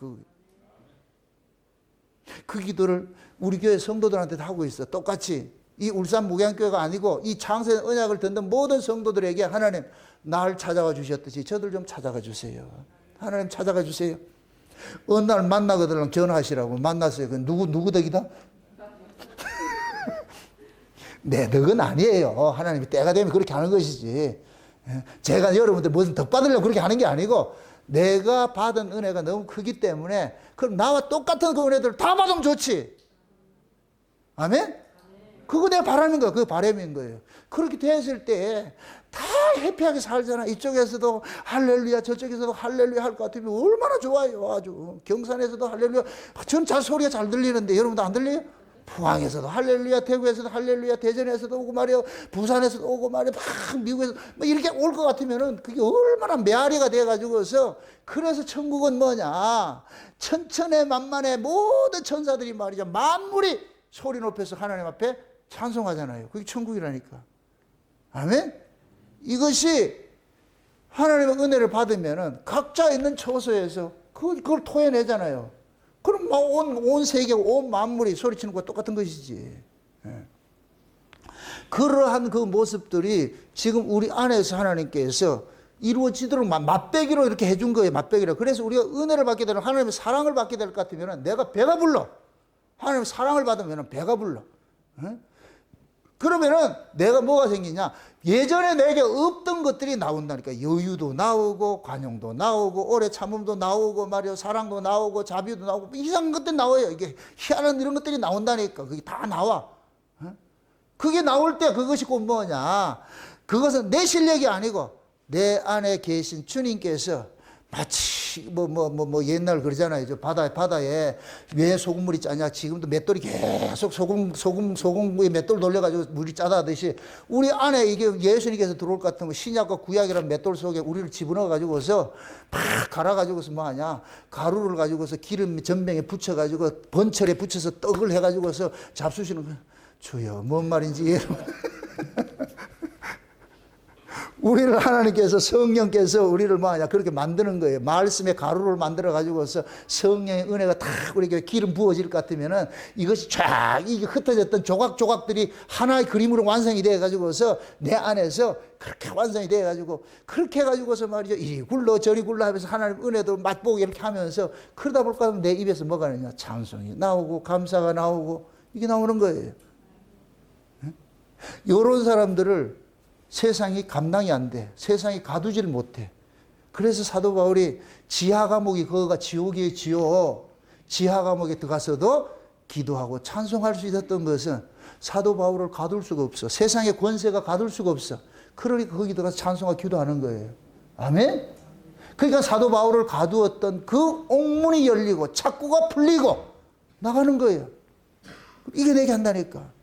그 기도를 우리 교회 성도들한테도 하고 있어. 똑같이. 이 울산 목양교회가 아니고 이 창세 언약을 듣는 모든 성도들에게 하나님 날 찾아와 주셨듯이 저들 좀 찾아가 주세요. 하나님 찾아가 주세요. 어느 날 만나거든 전화하시라고. 만났어요. 그 누구 덕이다? 내 덕은 아니에요. 하나님이 때가 되면 그렇게 하는 것이지. 제가 여러분들 무슨 덕 받으려고 그렇게 하는 게 아니고 내가 받은 은혜가 너무 크기 때문에 그럼 나와 똑같은 그 은혜들을 다 받으면 좋지. 아멘? 그거 내가 바라는 거야. 그거 바람인 거예요. 그렇게 됐을 때 다 해피하게 살잖아. 이쪽에서도 할렐루야, 저쪽에서도 할렐루야 할 것 같으면 얼마나 좋아요. 아주 경산에서도 할렐루야. 전 잘 소리가 잘 들리는데 여러분도 안 들려요? 포항에서도 할렐루야, 대구에서도 할렐루야, 대전에서도 오고 말이요, 부산에서도 오고 말이요, 막 미국에서 뭐 이렇게 올 것 같으면은 그게 얼마나 메아리가 돼가지고서. 그래서 천국은 뭐냐? 천천에 만만에 모든 천사들이 말이죠, 만물이 소리 높여서 하나님 앞에 찬송하잖아요. 그게 천국이라니까. 아멘? 이것이 하나님의 은혜를 받으면은 각자 있는 처소에서 그걸 토해내잖아요. 그럼 온 세계, 온 만물이 소리치는 것과 똑같은 것이지. 예. 그러한 그 모습들이 지금 우리 안에서 하나님께서 이루어지도록 맛배기로 이렇게 해준 거예요. 맛배기로. 그래서 우리가 은혜를 받게 되면, 하나님의 사랑을 받게 될 것 같으면 내가 배가 불러. 하나님의 사랑을 받으면 배가 불러. 예? 그러면은 내가 뭐가 생기냐? 예전에 내게 없던 것들이 나온다니까. 여유도 나오고, 관용도 나오고, 오래 참음도 나오고, 말이요, 사랑도 나오고, 자비도 나오고, 이상한 것들이 나와요. 이게 희한한 이런 것들이 나온다니까. 그게 다 나와. 그게 나올 때 그것이 곧 뭐냐? 그것은 내 실력이 아니고 내 안에 계신 주님께서 마치 옛날 그러잖아요. 저 바다에 왜 소금물이 짜냐? 지금도 맷돌이 계속 소금에 맷돌 돌려가지고 물이 짜다 하듯이 우리 안에 이게 예수님께서 들어올 것 같으면 신약과 구약이라는 맷돌 속에 우리를 집어넣어가지고서 팍 갈아가지고서 뭐 하냐? 가루를 가지고서 기름 전병에 붙여가지고 번철에 붙여서 떡을 해가지고서 잡수시는 거예요. 주여, 뭔 말인지 이해를 우리를 하나님께서, 성령께서 우리를 뭐하냐, 그렇게 만드는 거예요. 말씀의 가루를 만들어 가지고서 성령의 은혜가 탁 우리에게 기름 부어질 것 같으면은 이것이 쫙 이게 흩어졌던 조각들이 하나의 그림으로 완성이 되어 가지고서 내 안에서 그렇게 완성이 되어 가지고, 그렇게 해 가지고서 말이죠, 이리 굴러 저리 굴러 하면서 하나님 은혜도 맛보고 이렇게 하면서, 그러다 볼까 하면 내 입에서 뭐가 나냐, 찬송이 나오고 감사가 나오고 이게 나오는 거예요. 이런 사람들을 세상이 감당이 안 돼. 세상이 가두지를 못해. 그래서 사도 바울이 지하 감옥이 거기가 지옥이에요, 지옥. 지하 감옥에 들어가서도 기도하고 찬송할 수 있었던 것은 사도 바울을 가둘 수가 없어. 세상의 권세가 가둘 수가 없어. 그러니까 거기 들어가서 찬송하고 기도하는 거예요. 아멘? 그러니까 사도 바울을 가두었던 그 옥문이 열리고 착고가 풀리고 나가는 거예요. 이겨내게 한다니까.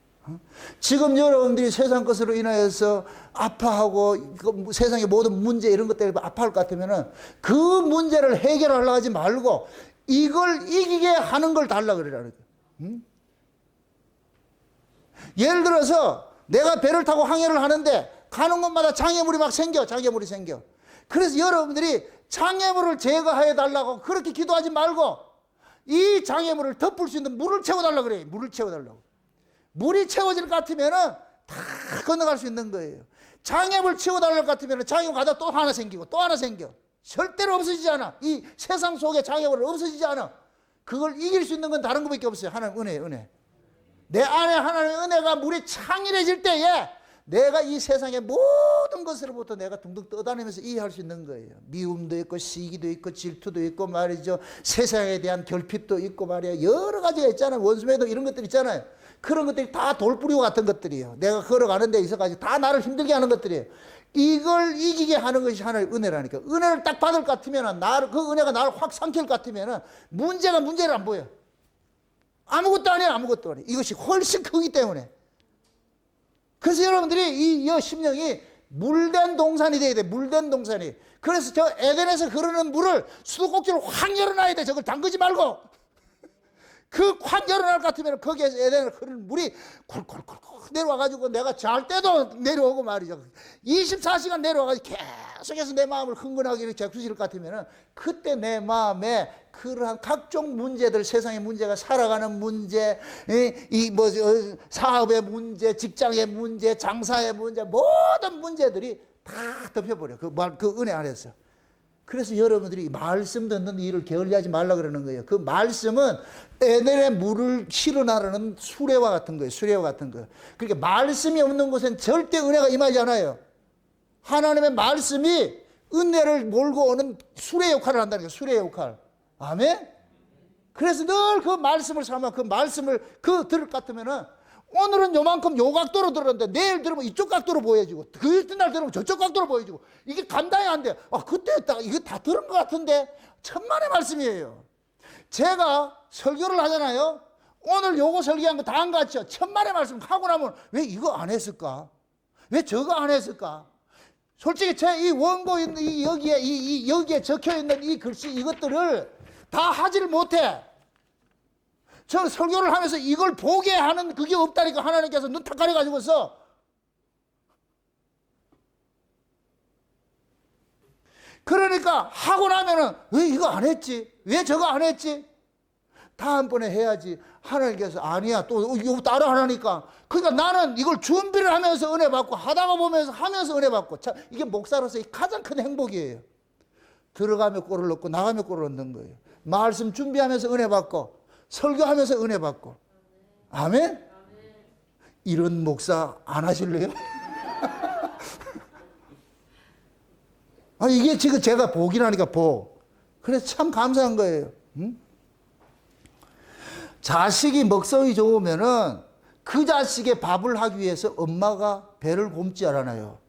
지금 여러분들이 세상 것으로 인하여서 아파하고 세상의 모든 문제 이런 것 때문에 아파할 것 같으면 그 문제를 해결하려고 하지 말고 이걸 이기게 하는 걸 달라고 그러라는 거예요. 예를 들어서 내가 배를 타고 항해를 하는데 가는 곳마다 장애물이 막 생겨. 그래서 여러분들이 장애물을 제거해 달라고 그렇게 기도하지 말고 이 장애물을 덮을 수 있는 물을 채워달라고 그래요. 물을 채워달라고. 물이 채워질 것 같으면은 다 건너갈 수 있는 거예요. 장애물 채워달랄 것 같으면은 장애물 가다 또 하나 생기고 또 하나 생겨. 절대로 없어지지 않아. 이 세상 속에 장애물은 없어지지 않아. 그걸 이길 수 있는 건 다른 것밖에 없어요. 하나님 은혜. 내 안에 하나님의 은혜가 물이 창일해질 때에 내가 이 세상의 모든 것으로부터 내가 둥둥 떠다니면서 이해할 수 있는 거예요. 미움도 있고 시기도 있고 질투도 있고 말이죠. 세상에 대한 결핍도 있고 말이에요. 여러 가지가 있잖아요. 원수매도 이런 것들 있잖아요. 그런 것들이 다 돌뿌리고 같은 것들이에요. 내가 걸어가는 데 있어가지고 다 나를 힘들게 하는 것들이에요. 이걸 이기게 하는 것이 하나의 은혜라니까. 은혜를 딱 받을 것 같으면 그 은혜가 나를 확 삼킬 것 같으면 문제를 안 보여. 아무것도 아니야. 이것이 훨씬 크기 때문에. 그래서 여러분들이 이 심령이 물된 동산이 돼야 돼. 물된 동산이. 그래서 저 에덴에서 흐르는 물을 수도꼭지를 확 열어놔야 돼. 저걸 담그지 말고. 그 확 열어놓을 것 같으면 거기에서 에덴에 흐르는 물이 쿨쿨쿨 내려와가지고 내가 잘 때도 내려오고 말이죠. 24시간 내려와가지고 계속해서 내 마음을 흥건하게 이렇게 적수실 것 같으면 그때 내 마음에 그러한 각종 문제들, 세상의 문제가 살아가는 문제, 사업의 문제, 직장의 문제, 장사의 문제, 모든 문제들이 다 덮여버려. 그 은혜 안에서. 그래서 여러분들이 말씀 듣는 일을 게을리하지 말라 그러는 거예요. 그 말씀은 에덴에 물을 실어나르는 수레와 같은 거예요. 그러니까 말씀이 없는 곳엔 절대 은혜가 임하지 않아요. 하나님의 말씀이 은혜를 몰고 오는 수레 역할을 한다는 거예요. 수레 역할. 아멘? 그래서 늘 그 말씀을 삼아 그 말씀을 들을 것 같으면은 오늘은 요만큼 요 각도로 들었는데 내일 들으면 이쪽 각도로 보여지고 그 이튿날 들으면 저쪽 각도로 보여지고 이게 감당이 안 돼. 그때 이거 다 들은 것 같은데 천만의 말씀이에요. 제가 설교를 하잖아요. 오늘 요거 설교한 거 다 안 같죠? 천만의 말씀 하고 나면 왜 이거 안 했을까? 왜 저거 안 했을까? 솔직히 제 이 원고 있는 여기에 적혀 있는 이 글씨 이것들을 다 하지를 못해. 저는 설교를 하면서 이걸 보게 하는 그게 없다니까. 하나님께서 눈 탁 가려가지고서. 그러니까 하고 나면은 왜 이거 안 했지? 왜 저거 안 했지? 다음번에 해야지. 하나님께서 아니야 또 이거 따로 하라니까. 그러니까 나는 이걸 준비를 하면서 은혜 받고 하다가 보면서 하면서 은혜 받고. 자, 이게 목사로서의 가장 큰 행복이에요. 들어가며 꼴을 넣고 나가며 꼴을 넣는 거예요. 말씀 준비하면서 은혜 받고 설교하면서 은혜 받고. 아멘? 이런 목사 안 하실래요? 이게 지금 제가 복이라니까 복. 그래서 참 감사한 거예요. 응? 자식이 먹성이 좋으면은 그 자식의 밥을 하기 위해서 엄마가 배를 굶지 않아요.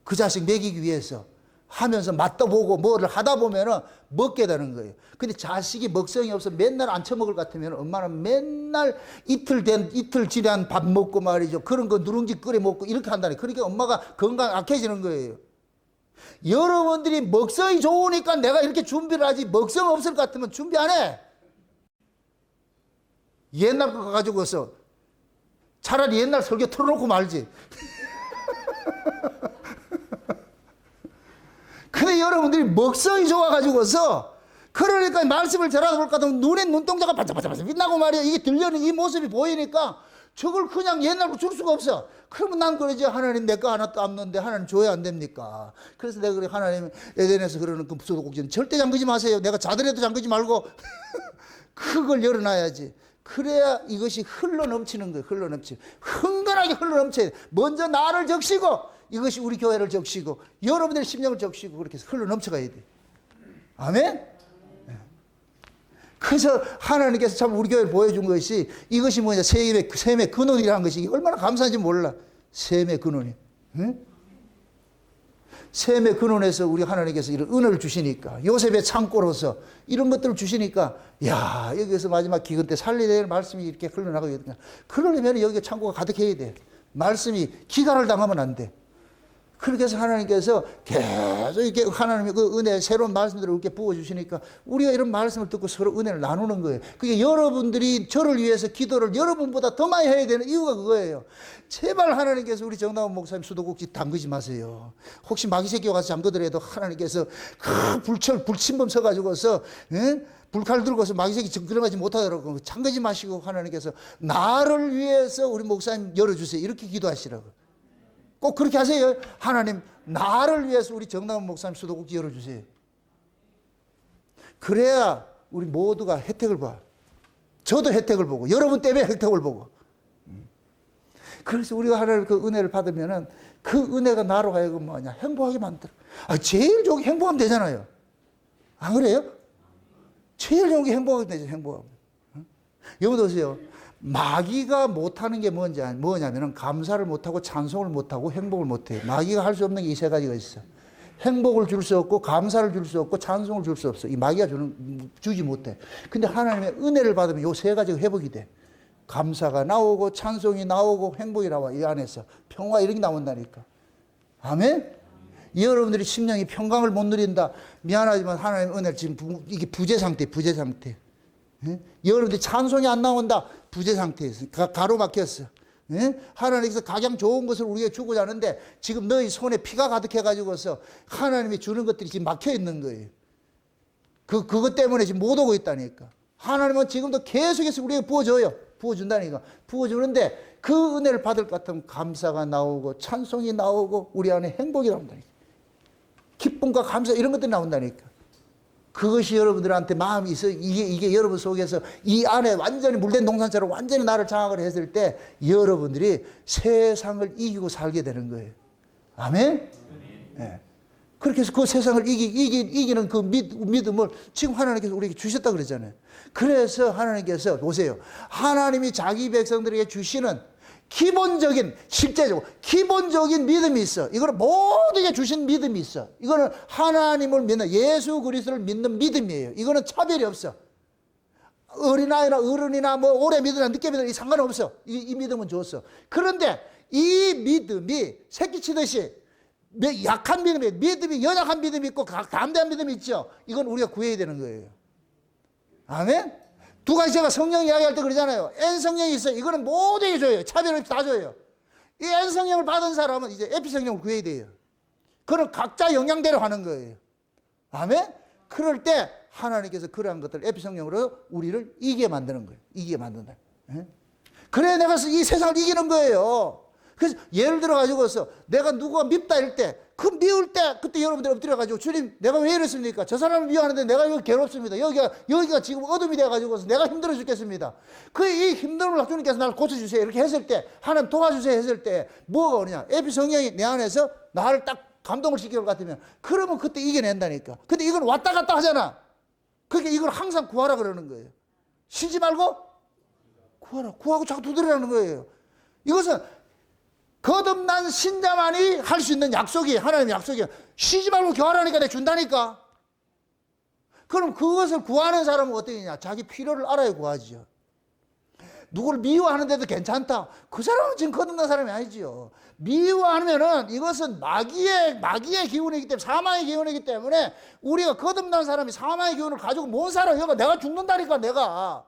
그 자식 먹이기 위해서 하면서 맛도 보고 뭐를 하다 보면은 먹게 되는 거예요. 근데 자식이 먹성이 없어 맨날 안 처먹을 것 같으면 엄마는 맨날 이틀 지난 밥 먹고 말이죠. 그런 거 누룽지 끓여 먹고 이렇게 한다니. 그러니까 엄마가 건강 악해지는 거예요. 여러분들이 먹성이 좋으니까 내가 이렇게 준비를 하지, 먹성 없을 것 같으면 준비 안 해. 옛날 거 가지고서 차라리 옛날 설교 틀어놓고 말지. 근데 여러분들이 먹성이 좋아가지고서 그러니까 말씀을 전하다 볼까 하면 눈에 눈동자가 반짝반짝 빛나고 말이야. 이게 들려는 이 모습이 보이니까 저걸 그냥 옛날로 줄 수가 없어. 그러면 난 그러지. 하나님 내 거 하나도 없는데 하나님 줘야 안 됩니까? 그래서 내가 그래. 하나님 에덴에서 그러는 그 소도국지는 절대 잠그지 마세요. 내가 자더라도 잠그지 말고 그걸 열어놔야지. 그래야 이것이 흘러 넘치는 거예요. 흘러 넘치고 흥건하게 흘러 넘쳐야 돼. 먼저 나를 적시고 이것이 우리 교회를 적시고 여러분들의 심령을 적시고 그렇게 해서 흘러 넘쳐가야 돼. 아멘? 그래서 하나님께서 참 우리 교회를 보여준 것이 이것이 뭐냐. 셈의 근원이라는 것이 얼마나 감사한지 몰라. 셈의 근원이. 응? 셈의 근원에서 우리 하나님께서 이런 은혜를 주시니까 요셉의 창고로서 이런 것들을 주시니까 야 여기서 마지막 기근 때 살려야 될 말씀이 이렇게 흘러나가거든요. 그러려면 여기 창고가 가득해야 돼. 말씀이 기간을 당하면 안 돼. 그렇게 해서 하나님께서 계속 이렇게 하나님의 그 은혜, 새로운 말씀들을 이렇게 부어주시니까 우리가 이런 말씀을 듣고 서로 은혜를 나누는 거예요. 그게 여러분들이 저를 위해서 기도를 여러분보다 더 많이 해야 되는 이유가 그거예요. 제발 하나님께서 우리 정다운 목사님 수도꼭지 담그지 마세요. 혹시 마귀새끼가 가서 잠그더라도 하나님께서 불침범 서가지고서, 불칼 들고서 마귀새끼 들어가지 못하더라고. 잠그지 마시고 하나님께서 나를 위해서 우리 목사님 열어주세요. 이렇게 기도하시라고. 꼭 그렇게 하세요. 하나님 나를 위해서 우리 정남원 목사님 수도꼭지 열어주세요. 그래야 우리 모두가 혜택을 봐. 저도 혜택을 보고 여러분 때문에 혜택을 보고. 그래서 우리가 하나님 그 은혜를 받으면은 그 은혜가 나로 하여금 뭐냐 행복하게 만들어. 제일 좋은 게 행복하면 되잖아요. 안 그래요? 제일 좋은 게 행복하면 되죠. 행복하면. 여러분 보세요. 마귀가 못하는 게 뭐냐면 감사를 못하고 찬송을 못하고 행복을 못해요. 마귀가 할 수 없는 게 이 세 가지가 있어. 행복을 줄 수 없고 감사를 줄 수 없고 찬송을 줄 수 없어. 이 마귀가 주지 못해. 근데 하나님의 은혜를 받으면 이 세 가지가 회복이 돼. 감사가 나오고 찬송이 나오고 행복이 나와. 이 안에서 평화 이런 게 나온다니까. 아멘? 여러분들이 심령이 평강을 못 누린다. 미안하지만 하나님의 은혜를 지금 이게 부재 상태. 여러분들이 찬송이 안 나온다. 부재 상태에서 가로막혔어. 하나님께서 가장 좋은 것을 우리에게 주고자 하는데 지금 너희 손에 피가 가득해가지고서 하나님이 주는 것들이 지금 막혀 있는 거예요. 그것 때문에 지금 못 오고 있다니까. 하나님은 지금도 계속해서 우리에게 부어줘요. 부어준다니까. 부어주는데 그 은혜를 받을 것 같으면 감사가 나오고 찬송이 나오고 우리 안에 행복이 나온다니까. 기쁨과 감사 이런 것들이 나온다니까. 그것이 여러분들한테 마음이 있어. 이게 여러분 속에서 이 안에 완전히 물된 동산처럼 완전히 나를 장악을 했을 때 여러분들이 세상을 이기고 살게 되는 거예요. 아멘? 네. 그렇게 해서 그 세상을 이기는 그 믿음을 지금 하나님께서 우리에게 주셨다 그러잖아요. 그래서 하나님께서 보세요. 하나님이 자기 백성들에게 주시는 기본적인, 실제적으로 기본적인 믿음이 있어. 이거는 모두에게 주신 믿음이 있어. 이거는 하나님을 믿는, 예수 그리스도를 믿는 믿음이에요. 이거는 차별이 없어. 어린아이나 어른이나 뭐 오래 믿으나 늦게 믿으나 상관없어. 이 믿음은 좋았어. 그런데 이 믿음이 새끼치듯이 약한 믿음이 연약한 믿음이 있고 담대한 믿음이 있죠. 이건 우리가 구해야 되는 거예요. 아멘? 두 가지 제가 성령 이야기할 때 그러잖아요. N 성령이 있어요. 이거는 모두에게 줘요. 차별 없이 다 줘요. 이 N 성령을 받은 사람은 이제 에피 성령을 구해야 돼요. 그건 각자 영향대로 하는 거예요. 아멘? 그럴 때 하나님께서 그러한 것들 에피 성령으로 우리를 이기게 만드는 거예요. 이기게 만든다. 그래 내가 이 세상을 이기는 거예요. 그래서 예를 들어 가지고서 내가 누구가 밉다 이럴 때, 그 미울 때 그때 여러분들 엎드려 가지고 주님 내가 왜 이랬습니까? 저 사람을 미워하는데 내가 여기 괴롭습니다. 여기가 지금 어둠이 돼 가지고서 내가 힘들어 죽겠습니다. 그 이 힘듦을 주님께서 나를 고쳐 주세요. 이렇게 했을 때, 하나님 도와주세요 했을 때 뭐가 오느냐? 에피 성령이 내 안에서 나를 딱 감동을 시킬 것 같으면 그러면 그때 이겨낸다니까. 근데 이건 왔다 갔다 하잖아. 그러니까 이걸 항상 구하라 그러는 거예요. 쉬지 말고 구하라. 구하고 자꾸 두드리라는 거예요. 이것은 거듭난 신자만이 할 수 있는 약속이 하나님의 약속이야. 쉬지 말고 구하라니까 내가 준다니까. 그럼 그것을 구하는 사람은 어떻게 되냐? 자기 필요를 알아야 구하지요. 누구를 미워하는데도 괜찮다. 그 사람은 지금 거듭난 사람이 아니지요. 미워하면은 이것은 마귀의 기운이기 때문에, 사망의 기운이기 때문에 우리가 거듭난 사람이 사망의 기운을 가지고 못 살아. 내가 죽는다니까, 내가.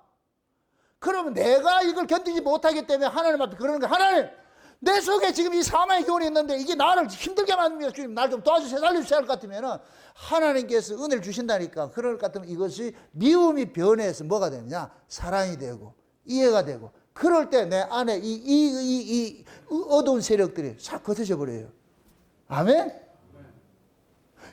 그러면 내가 이걸 견디지 못하기 때문에 하나님 앞에 그러는 거야. 하나님, 내 속에 지금 이 사망의 기운이 있는데 이게 나를 힘들게 만듭니다. 주님, 날 좀 도와주세요. 살려주세요. 할 것 같으면은 하나님께서 은혜를 주신다니까. 그럴 것 같으면 이것이 미움이 변해서 뭐가 되느냐? 사랑이 되고 이해가 되고, 그럴 때 내 안에 이 어두운 세력들이 싹 거쳐져 버려요. 아멘?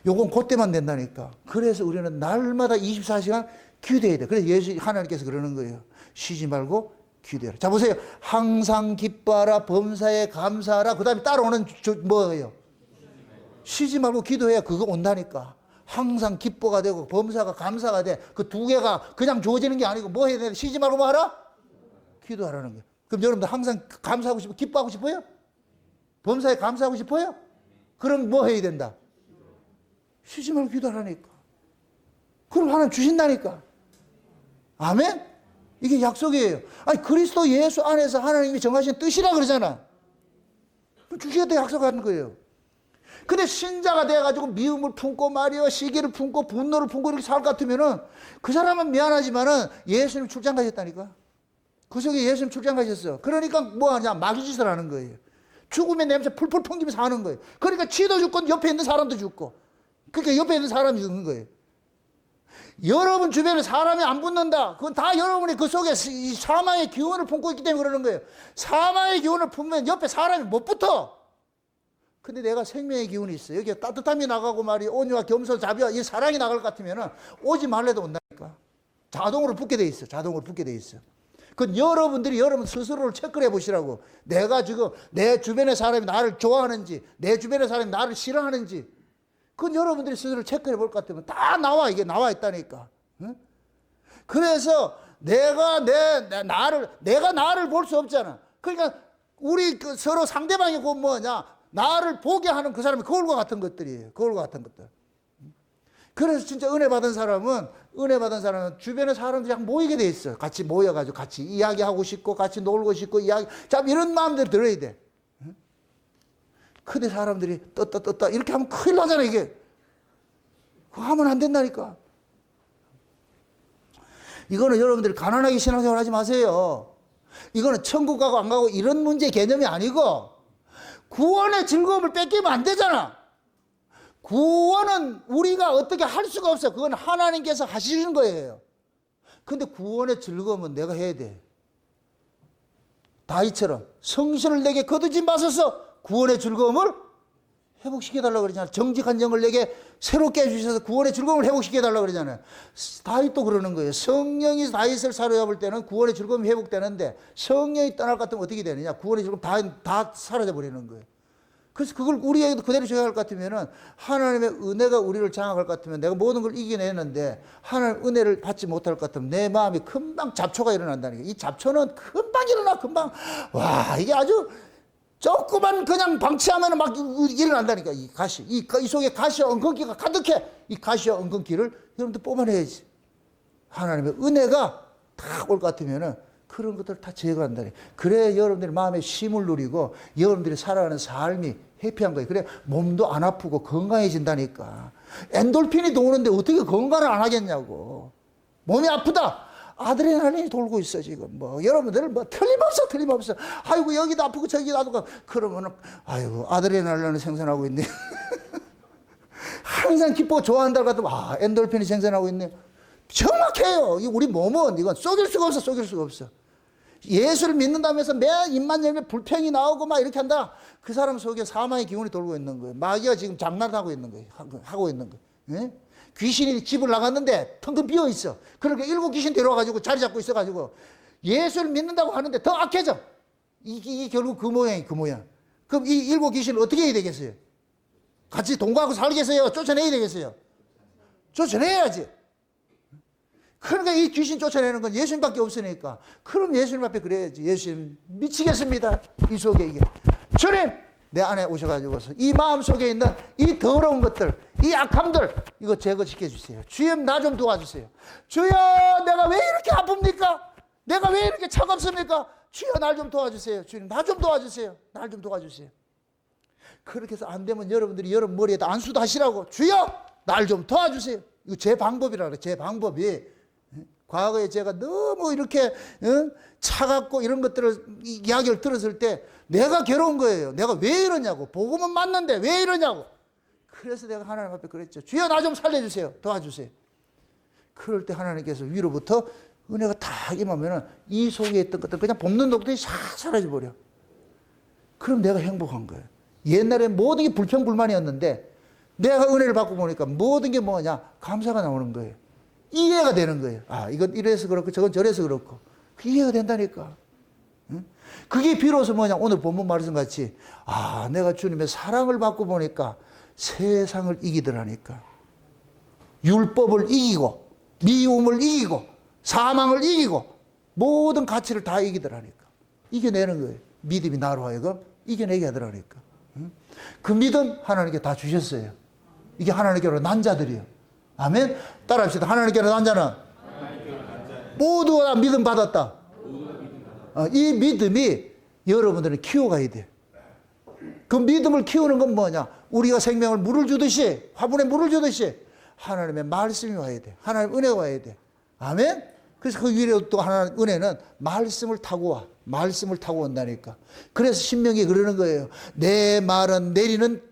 요건 그때만 된다니까. 그래서 우리는 날마다 24시간 기도해야 돼. 그래서 하나님께서 그러는 거예요. 쉬지 말고 기도해라. 자, 보세요. 항상 기뻐하라, 범사에 감사하라. 그 다음에 따라오는 뭐예요? 쉬지 말고 기도해야 그거 온다니까. 항상 기뻐가 되고 범사가 감사가 돼. 그 두 개가 그냥 주어지는 게 아니고 뭐 해야 돼? 쉬지 말고 뭐 하라? 기도하라는 거예요. 그럼 여러분들 항상 감사하고 싶어? 기뻐하고 싶어요? 범사에 감사하고 싶어요? 그럼 뭐 해야 된다? 쉬지 말고 기도하라니까. 그럼 하나님 주신다니까. 아멘? 이게 약속이에요. 아니, 그리스도 예수 안에서 하나님이 정하신 뜻이라 그러잖아. 주시겠다 약속하는 거예요. 근데 신자가 돼가지고 미움을 품고 말이요, 시기를 품고 분노를 품고 이렇게 살 것 같으면은 그 사람은 미안하지만은 예수님 출장 가셨다니까. 그 속에 예수님 출장 가셨어. 그러니까 뭐 하냐? 마귀짓을 하는 거예요. 죽음의 냄새 풀풀 풍기면서 사는 거예요. 그러니까 지도 죽고 옆에 있는 사람도 죽고. 그러니까 옆에 있는 사람이 죽는 거예요. 여러분 주변에 사람이 안 붙는다. 그건 다 여러분이 그 속에 이 사망의 기운을 품고 있기 때문에 그러는 거예요. 사망의 기운을 품으면 옆에 사람이 못 붙어. 근데 내가 생명의 기운이 있어. 여기에 따뜻함이 나가고 말이야. 온유와 겸손, 자비와 이 사랑이 나갈 것 같으면은 오지 말래도 온다니까. 자동으로 붙게 돼 있어. 자동으로 붙게 돼 있어. 그건 여러분들이 여러분 스스로를 체크를 해보시라고. 내가 지금 내 주변의 사람이 나를 좋아하는지, 내 주변의 사람이 나를 싫어하는지, 그건 여러분들이 스스로 체크해 볼 것 같으면 다 나와. 이게 나와 있다니까. 응? 그래서 내가 나를 볼 수 없잖아. 그러니까 우리 서로 상대방이 그 뭐냐, 나를 보게 하는 그 사람이 거울과 같은 것들이에요. 거울과 같은 것들. 그래서 진짜 은혜 받은 사람은 주변의 사람들이 모이게 돼 있어. 같이 모여가지고 같이 이야기하고 싶고 같이 놀고 싶고 참 이런 마음대로 들어야 돼. 근데 사람들이 떴다 이렇게 하면 큰일 나잖아. 이게 그거 하면 안 된다니까. 이거는 여러분들이 가난하게 신앙생활 하지 마세요. 이거는 천국 가고 안 가고 이런 문제 개념이 아니고 구원의 즐거움을 뺏기면 안 되잖아. 구원은 우리가 어떻게 할 수가 없어. 그건 하나님께서 하시는 거예요. 근데 구원의 즐거움은 내가 해야 돼. 다윗처럼 성신을 내게 거두지 마소서 구원의 즐거움을 회복시켜달라고 그러잖아요. 정직한 영을 내게 새롭게 해주셔서 구원의 즐거움을 회복시켜달라고 그러잖아요. 다윗도 그러는 거예요. 성령이 다윗을 사로잡을 때는 구원의 즐거움이 회복되는데 성령이 떠날 것 같으면 어떻게 되느냐. 구원의 즐거움 다 사라져 버리는 거예요. 그래서 그걸 우리에게도 그대로 적용할 것 같으면은 하나님의 은혜가 우리를 장악할 것 같으면 내가 모든 걸 이겨내는데 하나님 은혜를 받지 못할 것 같으면 내 마음이 금방 잡초가 일어난다는 게, 이 잡초는 금방 일어나, 금방. 와, 이게 아주 조금만 그냥 방치하면 막 일어난다니까. 이 가시, 이 속에 가시와 엉겅퀴가 가득해. 이 가시와 엉겅퀴를 여러분들 뽑아내야지. 하나님의 은혜가 다 올 것 같으면은 그런 것들을 다 제거한다니. 그래 여러분들이 마음의 쉼을 누리고 여러분들이 살아가는 삶이 해피한 거예요. 그래 몸도 안 아프고 건강해진다니까. 엔돌핀이 도는데 어떻게 건강을 안 하겠냐고. 몸이 아프다. 아드레날린이 돌고 있어 지금. 뭐 여러분들 뭐 틀림없어. 아이고 여기도 아프고 저기도 아프고. 그러면은 아이고 아드레날린을 생산하고 있네. 항상 기쁘고 좋아한다 같으면 아 엔돌핀이 생산하고 있네. 정확해요. 우리 몸은 이건 속일 수가 없어. 예수를 믿는다면서 매 입만 열면 불평이 나오고 막 이렇게 한다. 그 사람 속에 사망의 기운이 돌고 있는 거예요. 마귀가 지금 장난하고 있는 거예요. 하고 있는 거예요. 예? 귀신이 집을 나갔는데 텅텅 비어 있어. 그러니까 7 귀신 데려와가지고 자리 잡고 있어가지고 예수를 믿는다고 하는데 더 악해져. 이게 결국 그 모양이에요. 그 모양. 그럼 이 7 귀신을 어떻게 해야 되겠어요? 같이 동거하고 살겠어요? 쫓아내야 되겠어요? 쫓아내야지. 그러니까 이 귀신 쫓아내는 건 예수님밖에 없으니까. 그럼 예수님 앞에 그래야지. 예수님 미치겠습니다. 이 속에 이게. 주님 내 안에 오셔가지고서 이 마음 속에 있는 이 더러운 것들, 이 악함들 이거 제거시켜 주세요. 주님 나 좀 도와주세요. 주여 내가 왜 이렇게 아픕니까? 내가 왜 이렇게 차갑습니까? 주여 날 좀 도와주세요. 주님 나 좀 도와주세요. 날 좀 도와주세요. 그렇게 해서 안 되면 여러분들이 여러분 머리에다 안수도 하시라고. 주여 날 좀 도와주세요. 이거 제 방법이라 그래. 제 방법이. 과거에 제가 너무 이렇게 차갑고 이런 것들을 이야기를 들었을 때 내가 괴로운 거예요. 내가 왜 이러냐고. 복음은 맞는데 왜 이러냐고. 그래서 내가 하나님 앞에 그랬죠. 주여 나 좀 살려주세요. 도와주세요. 그럴 때 하나님께서 위로부터 은혜가 다 임하면 이 속에 있던 것들 그냥 볶는 독들이 싹 사라져버려. 그럼 내가 행복한 거예요. 옛날에 모든 게 불평불만이었는데 내가 은혜를 받고 보니까 모든 게 뭐냐 감사가 나오는 거예요. 이해가 되는 거예요. 아, 이건 이래서 그렇고 저건 저래서 그렇고. 이해가 된다니까. 응? 그게 비로소 뭐냐 오늘 본문 말씀 같이 아, 내가 주님의 사랑을 받고 보니까 세상을 이기더라니까. 율법을 이기고 미움을 이기고 사망을 이기고 모든 가치를 다 이기더라니까. 이겨내는 거예요. 믿음이 나로 하여금 이겨내게 하더라니까. 응? 그 믿음 하나님께 다 주셨어요. 이게 하나님께로 난 자들이에요. 아멘. 따라합시다. 하나님께로 난 자는 모두가 다 믿음 받았다. 이 믿음이 여러분들은 키워가야 돼. 그 믿음을 키우는 건 뭐냐? 우리가 생명을 물을 주듯이 화분에 물을 주듯이 하나님의 말씀이 와야 돼. 하나님 은혜가 와야 돼. 아멘. 그래서 그 위에 또 하나님 은혜는 말씀을 타고 와. 말씀을 타고 온다니까. 그래서 신명기 그러는 거예요. 내 말은 내리는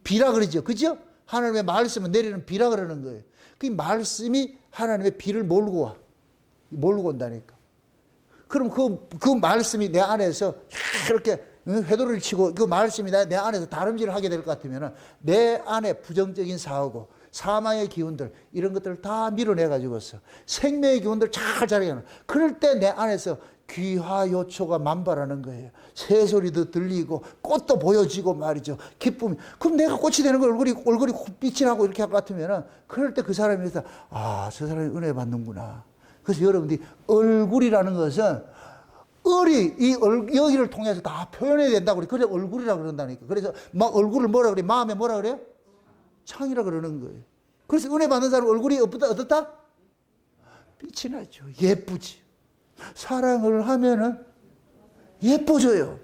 비라 그러죠. 그죠? 하나님의 말씀은 내리는 비라 그러는 거예요. 그 말씀이 하나님의 비를 몰고 와. 몰고 온다니까. 그럼 그 말씀이 내 안에서 이렇게 회도를 치고 그 말씀이 내 안에서 다름질을 하게 될 것 같으면 내 안에 부정적인 사고고 사망의 기운들 이런 것들을 다 밀어내가지고서 생명의 기운들 잘 자라게 하는. 그럴 때 내 안에서 귀화요초가 만발하는 거예요. 새소리도 들리고 꽃도 보여지고 말이죠. 기쁨이. 그럼 내가 꽃이 되는 거 얼굴이 빛이 나고 이렇게 할 것 같으면은 그럴 때 그 사람이 있어. 아, 저 사람이 은혜 받는구나. 그래서 여러분들이 얼굴이라는 것은 여기를 통해서 다 표현해야 된다고 그래. 그래 얼굴이라 그런다니까. 그래서 막 얼굴을 뭐라 그래? 마음에 뭐라 그래요? 창이라 그러는 거예요. 그래서 은혜 받는 사람 얼굴이 어떻다? 빛이 나죠. 예쁘지. 사랑을 하면은 예뻐져요.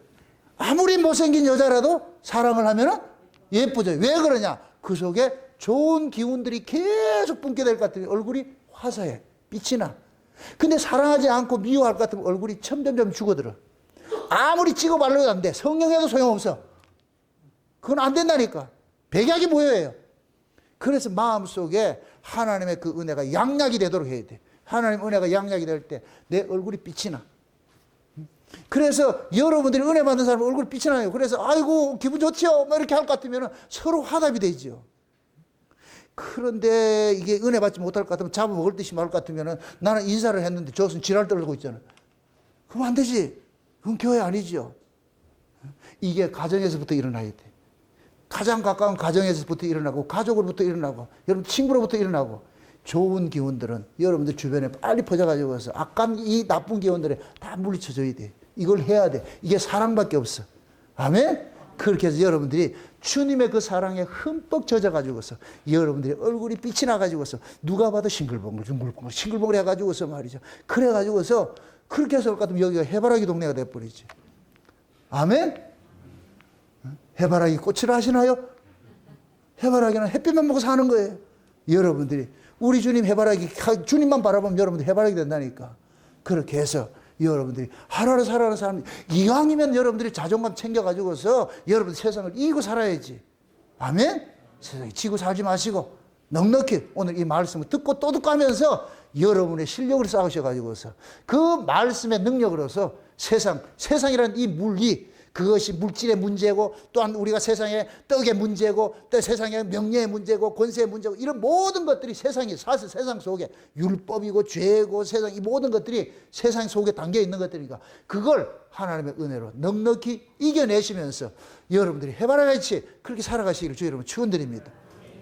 아무리 못생긴 여자라도 사랑을 하면은 예뻐져요. 왜 그러냐? 그 속에 좋은 기운들이 계속 뿜게 될 것 같으면 얼굴이 화사해. 빛이 나. 근데 사랑하지 않고 미워할 것 같으면 얼굴이 점점점 죽어들어. 아무리 찍어 바르도 안 돼. 성령해도 소용없어. 그건 안 된다니까. 백약이 모여요. 그래서 마음속에 하나님의 그 은혜가 양약이 되도록 해야 돼. 하나님 은혜가 양약이 될 때 내 얼굴이 빛이 나. 그래서 여러분들이 은혜 받는 사람은 얼굴이 빛이 나요. 그래서 아이고 기분 좋지요? 뭐 이렇게 할 것 같으면 서로 화답이 되죠. 그런데 이게 은혜 받지 못할 것 같으면 잡아먹을 듯이 말 것 같으면 나는 인사를 했는데 저것은 지랄 떨고 있잖아. 그럼 안 되지. 그건 교회 아니죠. 이게 가정에서부터 일어나야 돼. 가장 가까운 가정에서부터 일어나고 가족으로부터 일어나고 여러분 친구로부터 일어나고 좋은 기운들은 여러분들 주변에 빨리 퍼져가지고서 악한 이 나쁜 기운들에 다 물리쳐줘야 돼. 이걸 해야 돼. 이게 사랑밖에 없어. 아멘? 그렇게 해서 여러분들이 주님의 그 사랑에 흠뻑 젖어가지고서 여러분들이 얼굴이 빛이 나가지고서 누가 봐도 싱글벙글 싱글벙글 해가지고서 말이죠. 그래가지고서 그렇게 해서 같으면 여기가 해바라기 동네가 돼버리지. 아멘? 해바라기 꽃을 아시나요? 해바라기는 햇빛만 먹고 사는 거예요. 여러분들이 우리 주님 해바라기 주님만 바라보면 여러분들 해바라기 된다니까. 그렇게 해서 여러분들이 하루하루 살아가는 사람 이왕이면 여러분들이 자존감 챙겨가지고서 여러분 세상을 이기고 살아야지. 아멘? 세상에 지고 살지 마시고 넉넉히 오늘 이 말씀을 듣고 또 듣고 하면서 여러분의 실력을 쌓으셔가지고서 그 말씀의 능력으로서 세상이라는 이 물리 그것이 물질의 문제고 또한 우리가 세상의 떡의 문제고 또 세상의 명예의 문제고 권세의 문제고 이런 모든 것들이 세상이 사실 세상 속에 율법이고 죄고 세상 이 모든 것들이 세상 속에 담겨 있는 것들이니까 그걸 하나님의 은혜로 넉넉히 이겨내시면서 여러분들이 해바라기같이 그렇게 살아가시기를 주 여러분 축원드립니다.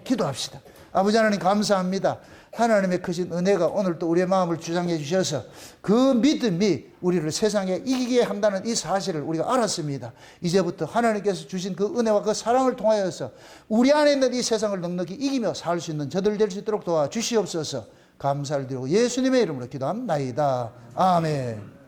기도합시다. 아버지 하나님 감사합니다. 하나님의 크신 은혜가 오늘 또 우리의 마음을 주장해 주셔서 그 믿음이 우리를 세상에 이기게 한다는 이 사실을 우리가 알았습니다. 이제부터 하나님께서 주신 그 은혜와 그 사랑을 통하여서 우리 안에 있는 이 세상을 넉넉히 이기며 살 수 있는 저들 될 수 있도록 도와주시옵소서. 감사를 드리고 예수님의 이름으로 기도합나이다. 아멘.